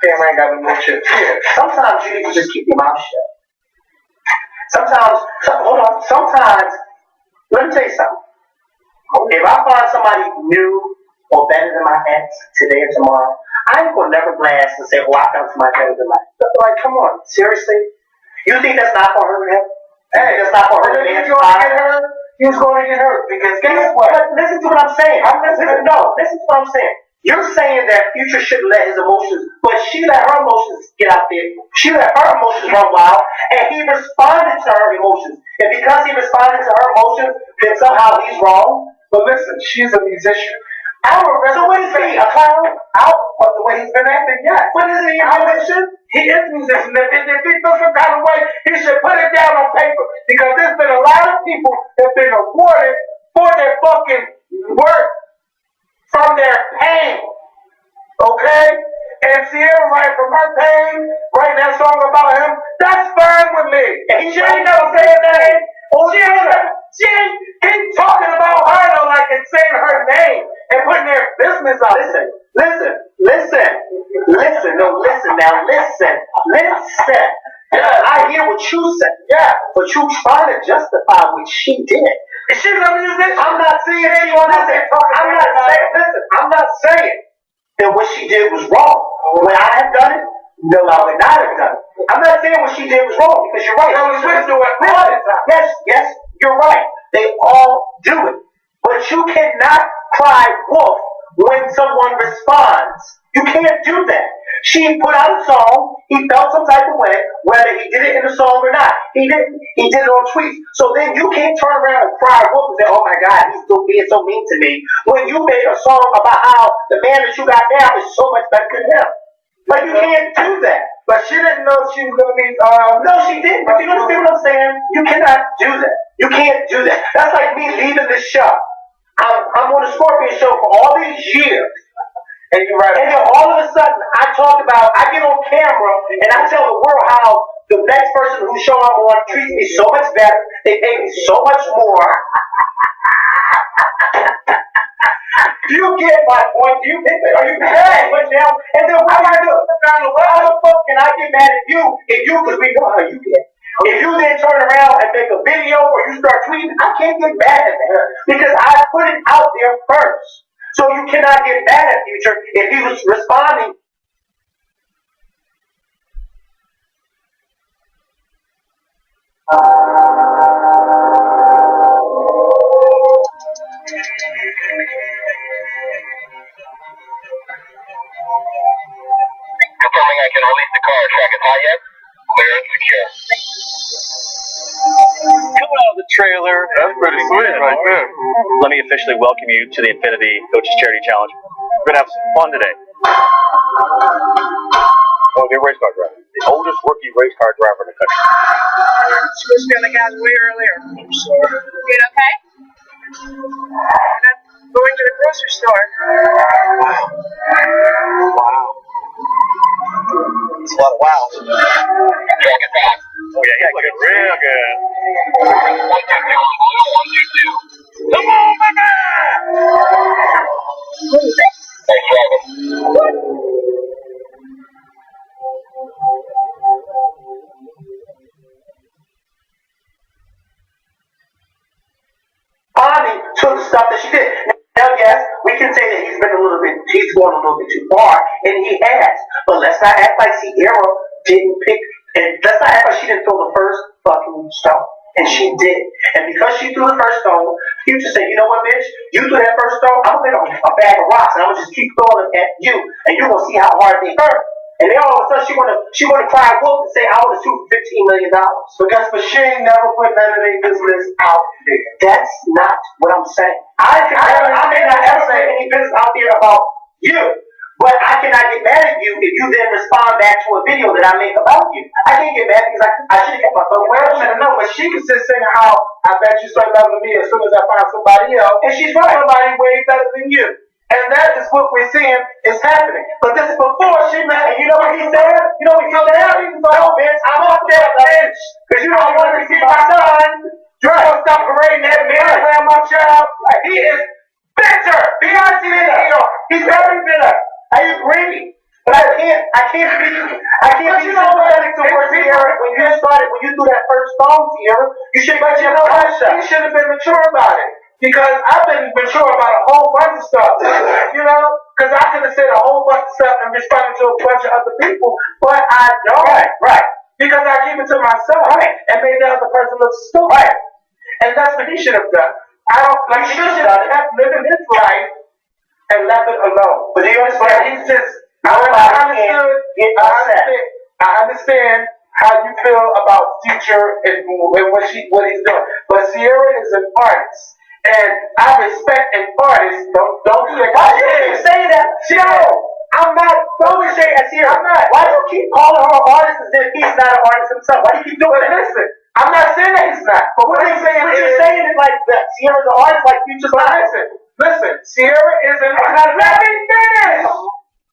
Damn, I ain't got no more chips. Yeah. Sometimes you need to just keep your mouth shut. Sometimes, let me tell you something. If I find somebody new or better than my ex today or tomorrow, I ain't gonna never blast and say, oh, I found somebody better than my ex. Like, come on, seriously? You think that's not gonna hurt him? Hey, that's not gonna hurt him. He's gonna get hurt. He's gonna get hurt because guess what? Listen to what I'm saying. Listen to what I'm saying. You're saying that Future shouldn't let his emotions, but she let her emotions get out there. She let her emotions run wild, and he responded to her emotions. And because he responded to her emotions, then somehow he's wrong. But listen, she's a musician. So what is he, a clown? Out of the way he's been acting, yes. What is he, a musician? He is a musician. If he feels some kind of way, he should put it down on paper. Because there's been a lot of people that have been awarded for their fucking work from their pain. Okay? And Ciera, right from her pain, writing that song about him, that's fine with me. And she ain't never said that. Oh, she ain't keep talking about her though, like and saying her name and putting their business out. Listen. Yeah, I hear what you said. Yeah, but you trying to justify what she did. She's a musician. I'm not saying anyone out there talking. I'm not saying that what she did was wrong. Would I have done it? No, I would not have done it. I'm not saying what she did was wrong because you're right. Yes, you're right. They all do it. But you cannot cry wolf when someone responds. You can't do that. She put out a song, he felt some type of way, whether he did it in the song or not. He didn't. He did it on tweets. So then you can't turn around and cry wolf and say, oh my God, he's still being so mean to me. When you made a song about how the man that you got now is so much better than him. Like, you can't do that. But she didn't know she was going to be, no, she didn't. But you understand what I'm saying? You cannot do that. You can't do that. That's like me leaving this show. I'm on the Scorpion show for all these years. And you're right. And then all of a sudden, I get on camera, and I tell the world how the next person who's showing up on treats me so much better. They pay me so much more. Do you get my point? Do you get that? Are you mad? And then what do I do? How the fuck can I get mad at you if you, because we know how you get. If you then turn around and make a video or you start tweeting, I can't get mad at her because I put it out there first. So you cannot get mad at Future if he was responding. Confirming I can release the car. Track it high yet? Clear and secure. Coming out of the trailer. That's pretty sweet right there. Let me officially welcome you to the Infinity Coaches Charity Challenge. We're going to have some fun today. Oh, the race car driver. The oldest rookie race car driver in the country. She was gonna get way earlier. You okay? I'm going to the grocery store. Wow. It's a lot of wows. Track it back. Oh, yeah, he's looking real good. 122 on blue, 122. Come on, baby! Thanks, driver. Responding to the stuff that she did. Now, yes, we can say that he's going a little bit too far, and he has. But let's not act like Ciera didn't pick, and let's not act like she didn't throw the first fucking stone. And she did. And because she threw the first stone, Future said, you know what, bitch? You threw that first stone, I'm going to pick up a bag of rocks, and I'm going to just keep throwing them at you, and you're going to see how hard they hurt. And then all of a sudden, she want to cry wolf and say, I want to sue for $15 million. But she ain't never put none of their business out there. That's not what I'm saying. I may not ever say any business out there about you, But I cannot get mad at you if you then respond back to a video that I make about you. I can't get mad because I should have kept my phone. Wait a minute, no, but she can just saying how I bet you start loving me as soon as I find somebody else. And she's right. Somebody way better than you. And that is what we're seeing is happening. But this is before she met. And you know what he said? You know what he said? He was like, oh, bitch, I'm up that bitch. Because you don't want to see my son. You're going to stop parading that man around my child. He is bitter. Beyonce than he are. He's very bitter. I agree. But I can't be sympathetic towards Ciera when you threw that first song, Ciera. You should have got your own shot. You should have been mature about it. Because I've been mature about a whole bunch of stuff. You know? Because I could have said a whole bunch of stuff and responded to a bunch of other people. But I don't. Right. Because I keep it to myself. Right. And made the other person look stupid. Right. And that's what he should have done. I don't like he should have kept living his life and left it alone. But do you understand? He's just I understand how you feel about Future and what he's doing. But Ciera is an artist. And I respect an artist. Don't do that. Why do you keep saying that? I'm not. Don't be saying that, Ciera. I'm not. Why do you keep calling her an artist as if he's not an artist himself? Why do you keep doing it? Listen, I'm not saying that he's not. But what I'm saying is, you're saying it like that. Ciera's an artist like Future's not. Listen, Ciera is an artist. Let me finish.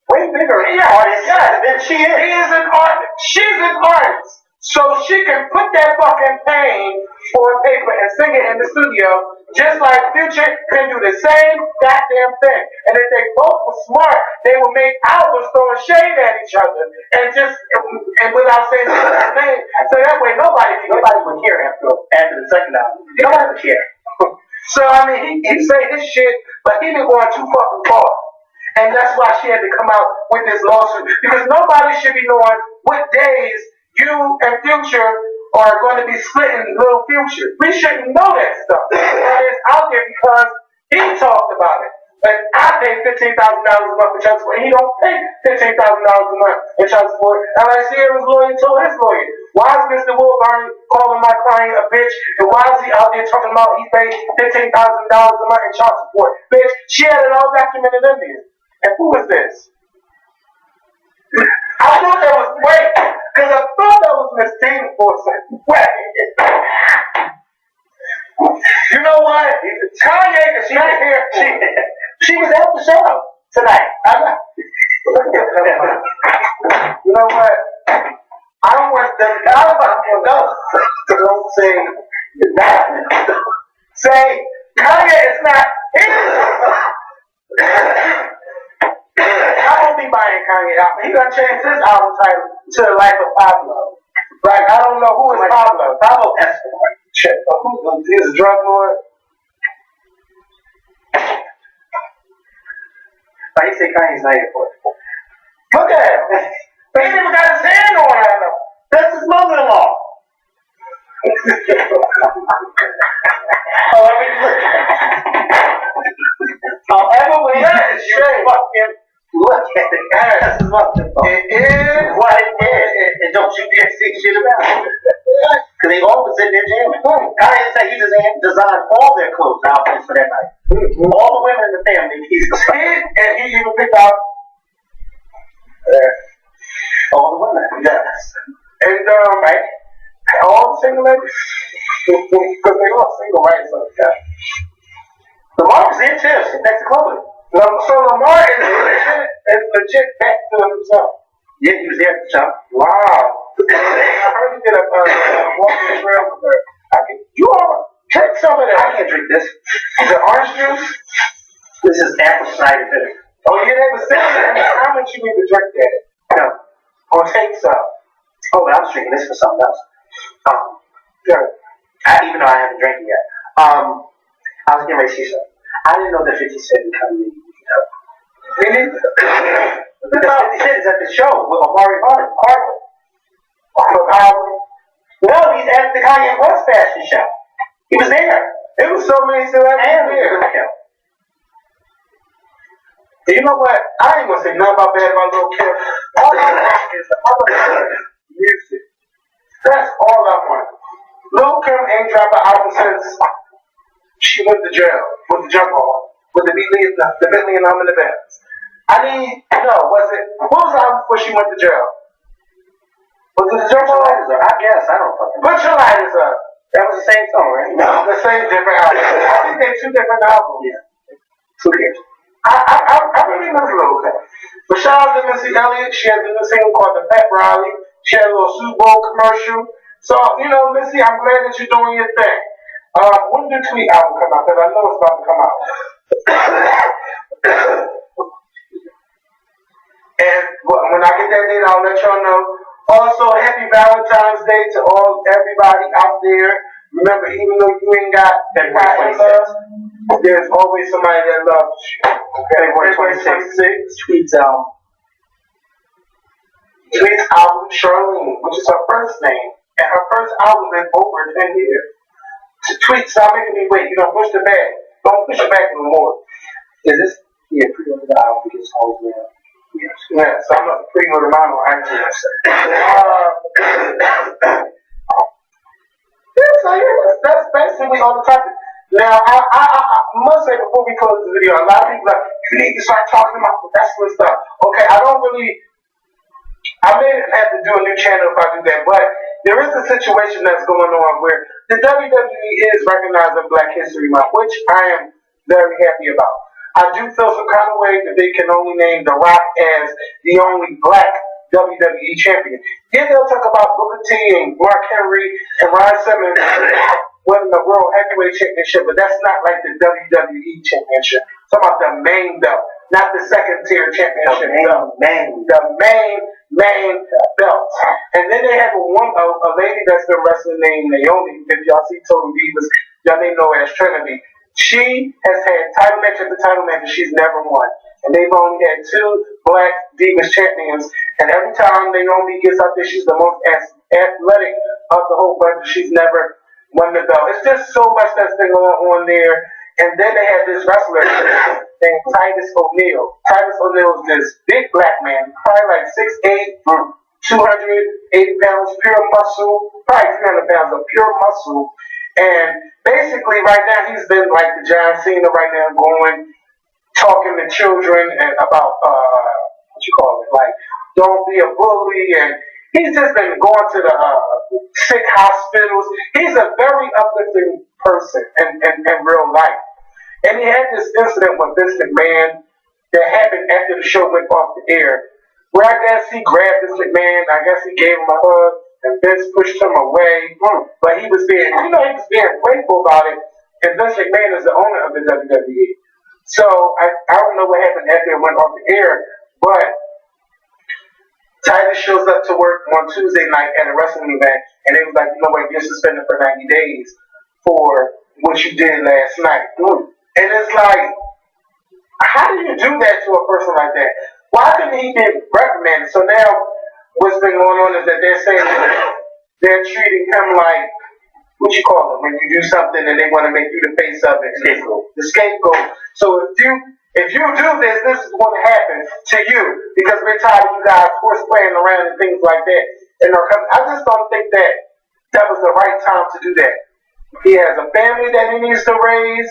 Way bigger artist than she is. He is an artist. She's an artist. So she can put that fucking pain on paper and sing it in the studio, just like Future can do the same goddamn thing. And if they both were smart, they would make albums throwing shade at each other and without saying his name. So that way nobody would care after the second album. Nobody would care. So I mean, he say his shit, but he been going too fucking far. And that's why she had to come out with this lawsuit. Because nobody should be knowing what days you and Future are going to be splitting Little Future. We shouldn't know that stuff. But it's out there because he talked about it. And I pay $15,000 a month for child support. He don't pay $15,000 a month in child support. And like Ciera's lawyer told his lawyer, why is Mr. Wilburn calling my client a bitch? And why is he out there talking about he paid $15,000 a month in child support? Bitch, she had it all documented in there. And who is this? I thought that was wait, because I thought that was Miss Tina for a second. Wait. You know what? Kanye, she was here. She was at the show tonight. You know what? I don't want them. I don't say that. Say Kanye is not I won't be buying Kanye album. He gonna change his album title to The Life of Pablo. Like, I don't know who is Pablo. Pablo Escobar. Shit. He's a drug lord. Why you say Kanye's not here for it? Look at him. He ain't even got his hand on him. That's his mother-in-law. However, when you fucking look at it, that's his mother-in-law. It is what it is. And don't you dare say shit about it. Because they always in there jamming. Kanye said he designed all their clothes outfits for that night. All the women in the family, he's designed. and he even picked out all the women. Yes. And right, all the single ladies, because they all single, right? So yeah. Lamar was there too. Sitting next to Chloe. So Lamar is legit back to himself. Yeah, he was there at the show. Wow. I heard he did a walking trail with her. You all drink some of that. I can't drink this. Is it orange juice? This is apple cider vinegar. Oh, you never said that. How much you need to drink that? No. Or take some. Oh, but I was drinking this for something else. Good. Even though I haven't drank it yet. I was getting ready to see something. I didn't know that 50 Cent would come in. Me neither. 50 Cent is at the show with Amari Harvey. No, he's at the Kanye West fashion show. He was there. It was so many celebrities there. You know what? I ain't gonna say nothing about bad about Lil' Kim. All I want is the other music. That's all I want. Lil' Kim ain't dropped an album since she went to jail with the jump on, with the Bentley and I'm in the Benz. What was the album before she went to jail? Was it the Put your lighters up. I guess. I don't fucking know. Put Your Lighters Up. That was the same song, right? No, the same different album. I think they're two different albums. Yeah. Who cares? I really miss Lil Cat. But shout out to Missy Elliott. She has a new single called The Pep Rally. She had a little Super Bowl commercial. So, Missy, I'm glad that you're doing your thing. When did the Tweet album come out? Because I know it's about to come out. And when I get that date, I'll let y'all know. Also, happy Valentine's Day to everybody out there. Remember, even though you ain't got that kind of love, there's always somebody that loves you. February 26th, Tweet's album. Tweet's album, Charlene, which is her first name. And her first album in over 10 years. Tweet, stop making me wait. You don't push the back. Don't push it back no more. Is this? Yeah, pre-order the album because it's always there. Yeah, so I'm not pre-order mine on iTunes. That's basically all the topic. Now, I must say before we close the video, a lot of people are like, you need to start talking about the wrestling stuff. Okay, I may have to do a new channel if I do that, but there is a situation that's going on where the WWE is recognizing Black History Month, which I am very happy about. I do feel some kind of way that they can only name The Rock as the only Black WWE champion. Then they'll talk about Booker T and Mark Henry and Ron Simmons winning the World Heavyweight Championship, but that's not like the WWE Championship. It's about the main belt, not the second tier championship. The main belt. And then they have a lady that's been wrestling named Naomi. If y'all see Total Divas, y'all may know her as Trinity. She has had title match after title match and she's never won. And they've only had 2 Black Divas champions. And every time Naomi gets out there, she's the most athletic of the whole bunch. She's never won the belt. It's just so much that's been going on there. And then they had this wrestler named Titus O'Neil. Titus O'Neil is this big black man, probably like 6'8", 280 pounds, pure muscle, probably 300 pounds of pure muscle. And basically right now he's been like the John Cena right now, talking to children and about, like, don't be a bully. And he's just been going to the sick hospitals. He's a very uplifting person in real life. And he had this incident with Vince McMahon that happened after the show went off the air, where I guess he grabbed Vince McMahon, I guess he gave him a hug, and Vince pushed him away. But he was being playful about it, and Vince McMahon is the owner of the WWE. So I don't know what happened after it went off the air, but Titus shows up to work on Tuesday night at a wrestling event, and they was like, you know what, you're suspended for 90 days for what you did last night. And it's like, how do you do that to a person like that? Why couldn't he be reprimanded? So now what's been going on is that they're saying that they're treating him like, what you call it, when you do something and they want to make you the face of it. The scapegoat. So if you do this is going to happen to you, because we're tired of you guys horse playing around and things like that. And I just don't think that was the right time to do that. He has a family that he needs to raise.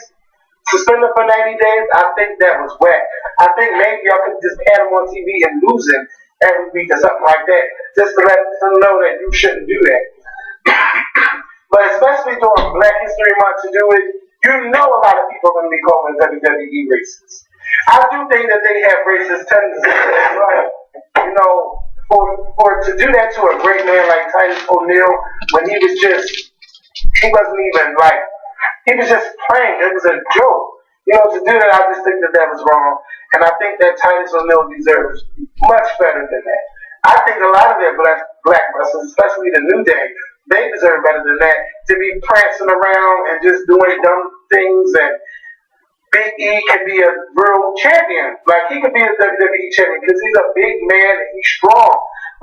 Suspended for 90 days, I think that was whack. I think maybe y'all could just add him on TV and lose him every week or something like that, just to let him know that you shouldn't do that. But especially during Black History Month to do it, you know a lot of people are going to be calling WWE racist. I do think that they have racist tendencies, but, to do that to a great man like Titus O'Neil, when he was just playing, it was a joke. To do that, I just think that was wrong. And I think that Titus O'Neil deserves much better than that. I think a lot of their black wrestlers, especially the New Day, they deserve better than that, to be prancing around and just doing dumb things. And Big E can be a real champion. Like, he could be a WWE champion because he's a big man and he's strong.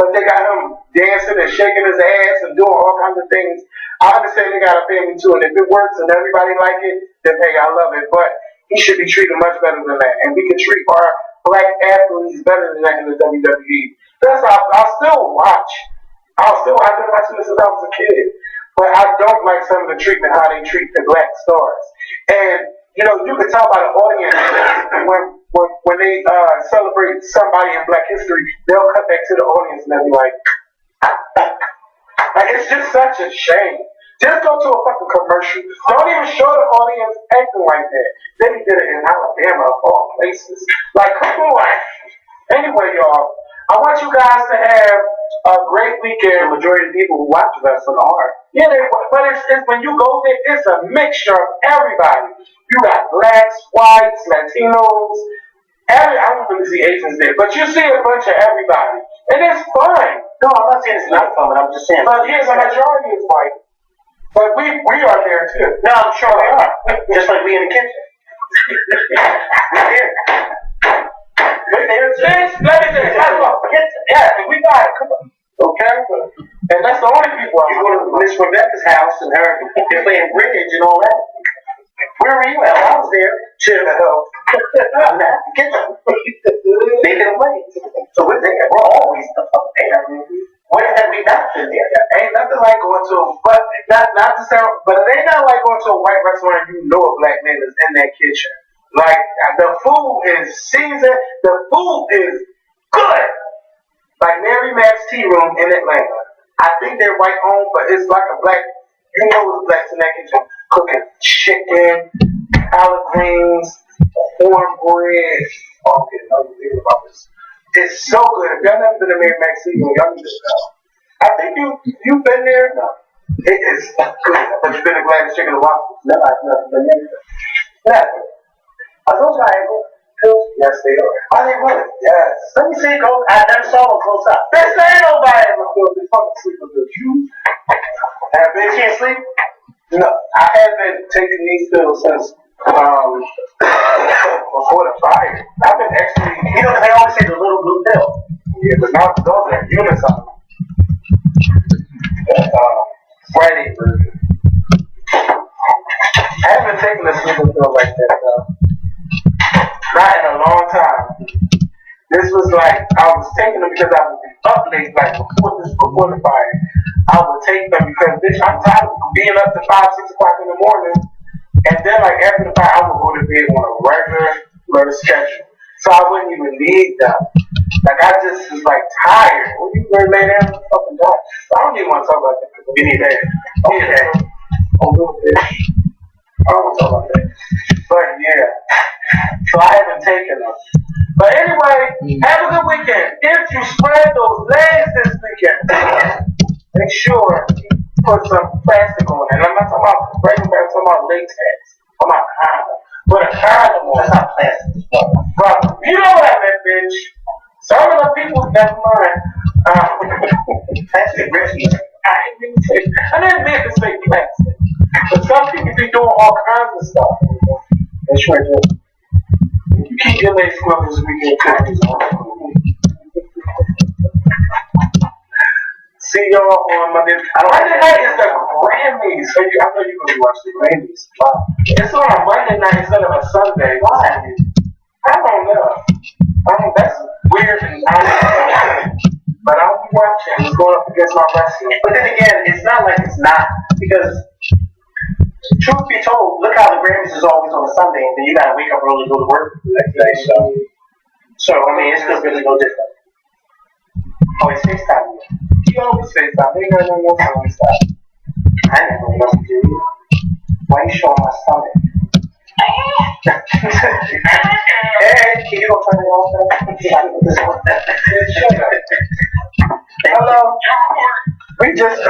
But they got him dancing and shaking his ass and doing all kinds of things. I understand they got a family too, and if it works and everybody like it, then hey, I love it. But he should be treated much better than that. And we can treat our black athletes better than that in the WWE. That's why I'll still watch. I've been watching this since I was a kid. But I don't like some of the treatment, how they treat the black stars. And, you can tell by the audience when when they celebrate somebody in Black History, they'll cut back to the audience and they'll be like it's just such a shame. Just go to a fucking commercial. Don't even show the audience acting like that. Then he did it in Alabama of all places. Like, come on. Anyway, y'all, I want you guys to have a great weekend. The majority of people who watch wrestling are. Yeah, but it's when you go there, it's a mixture of everybody. You got blacks, whites, Latinos. I don't really see Asians there, but you see a bunch of everybody. And it's fun. No, I'm not saying it's not fun, but I'm just saying. But yeah, the majority is white. But we are there too. No, I'm sure we are. Just like we in the kitchen. We're there. We're there too. Let me tell you, yeah, and we got it. Come on. Okay? And that's the only people You go to Miss Rebecca's house and they're playing bridge and all that. Where were you at? I was there. Chill the hell. I'm at the kitchen. Making a way. So we're there. We're always the fuck there. When have we not been there? Ain't nothing like going to but not to sound, but it ain't not like going to a white restaurant and you know a black man is in that kitchen. Like, the food is seasoned, the food is good. Like Mary Mac's Tea Room in Atlanta. I think they're white owned, but it's like a black, you know it's blacks in that kitchen. Cooking chicken, collard greens, cornbread. Oh, I'm getting another thing about this. It's so good. If y'all never been to Mary Mac's Tea Room, y'all need to know. I think you've been there. No, it is good. But you've been to Gladys Chicken and Waffles. No, I've never been there. Never. Are those viable pills? Yes, they are. Are they really? Yes. Let me see. Go. I never saw them close up. This ain't no viable pills. They fucking sleep with the juice. You can't sleep? No, I haven't taken these pills since before the fire. I've been actually. You know, they always say the little blue pill. Yeah, but not those are units on them. Friday version. I haven't taken a sleeping pill like that though. Not in a long time. This was like I was taking them because I would be up late, like before the fire. I would take them because bitch, I'm tired of being up to 5, 6 o'clock in the morning. And then like after the fire, I would go to bed on a regular schedule. So I wouldn't even need them. Like I just was like tired. When you lay down, fucking die. I don't even want to talk about that. You need that. Okay. Oh, little bitch. I don't want to talk about that. But yeah. So I haven't taken them. But anyway, have a good weekend. If you spread those legs this weekend, make sure you put some plastic on it. And I'm not talking about regular, I'm talking about latex. I'm about condom. Put a condom on. That's not plastic. But you know what I meant, bitch. Some of the people, never mind. Plastic risky. I didn't mean to say plastic. But some people be doing all kinds of stuff. That's right. You keep your legs closed this weekend, cookies. See y'all on Monday. Monday night is the Grammys. So I know you're going to watch the Grammys. Wow. It's on a Monday night instead of a Sunday. Why? I don't know. That's weird and but I'll be watching. It's going up against my wrestling. But then again, it's not like it's not, because truth be told, look how the Grammys is always on a Sunday, and then you gotta wake up early to go to work the next day. So I mean, it's just really no different. Oh, it's FaceTime. You always FaceTime. Ain't got no more FaceTime. I never know what to do. Why you showing my stomach? Hey, can you go turn it off? Hello. We just.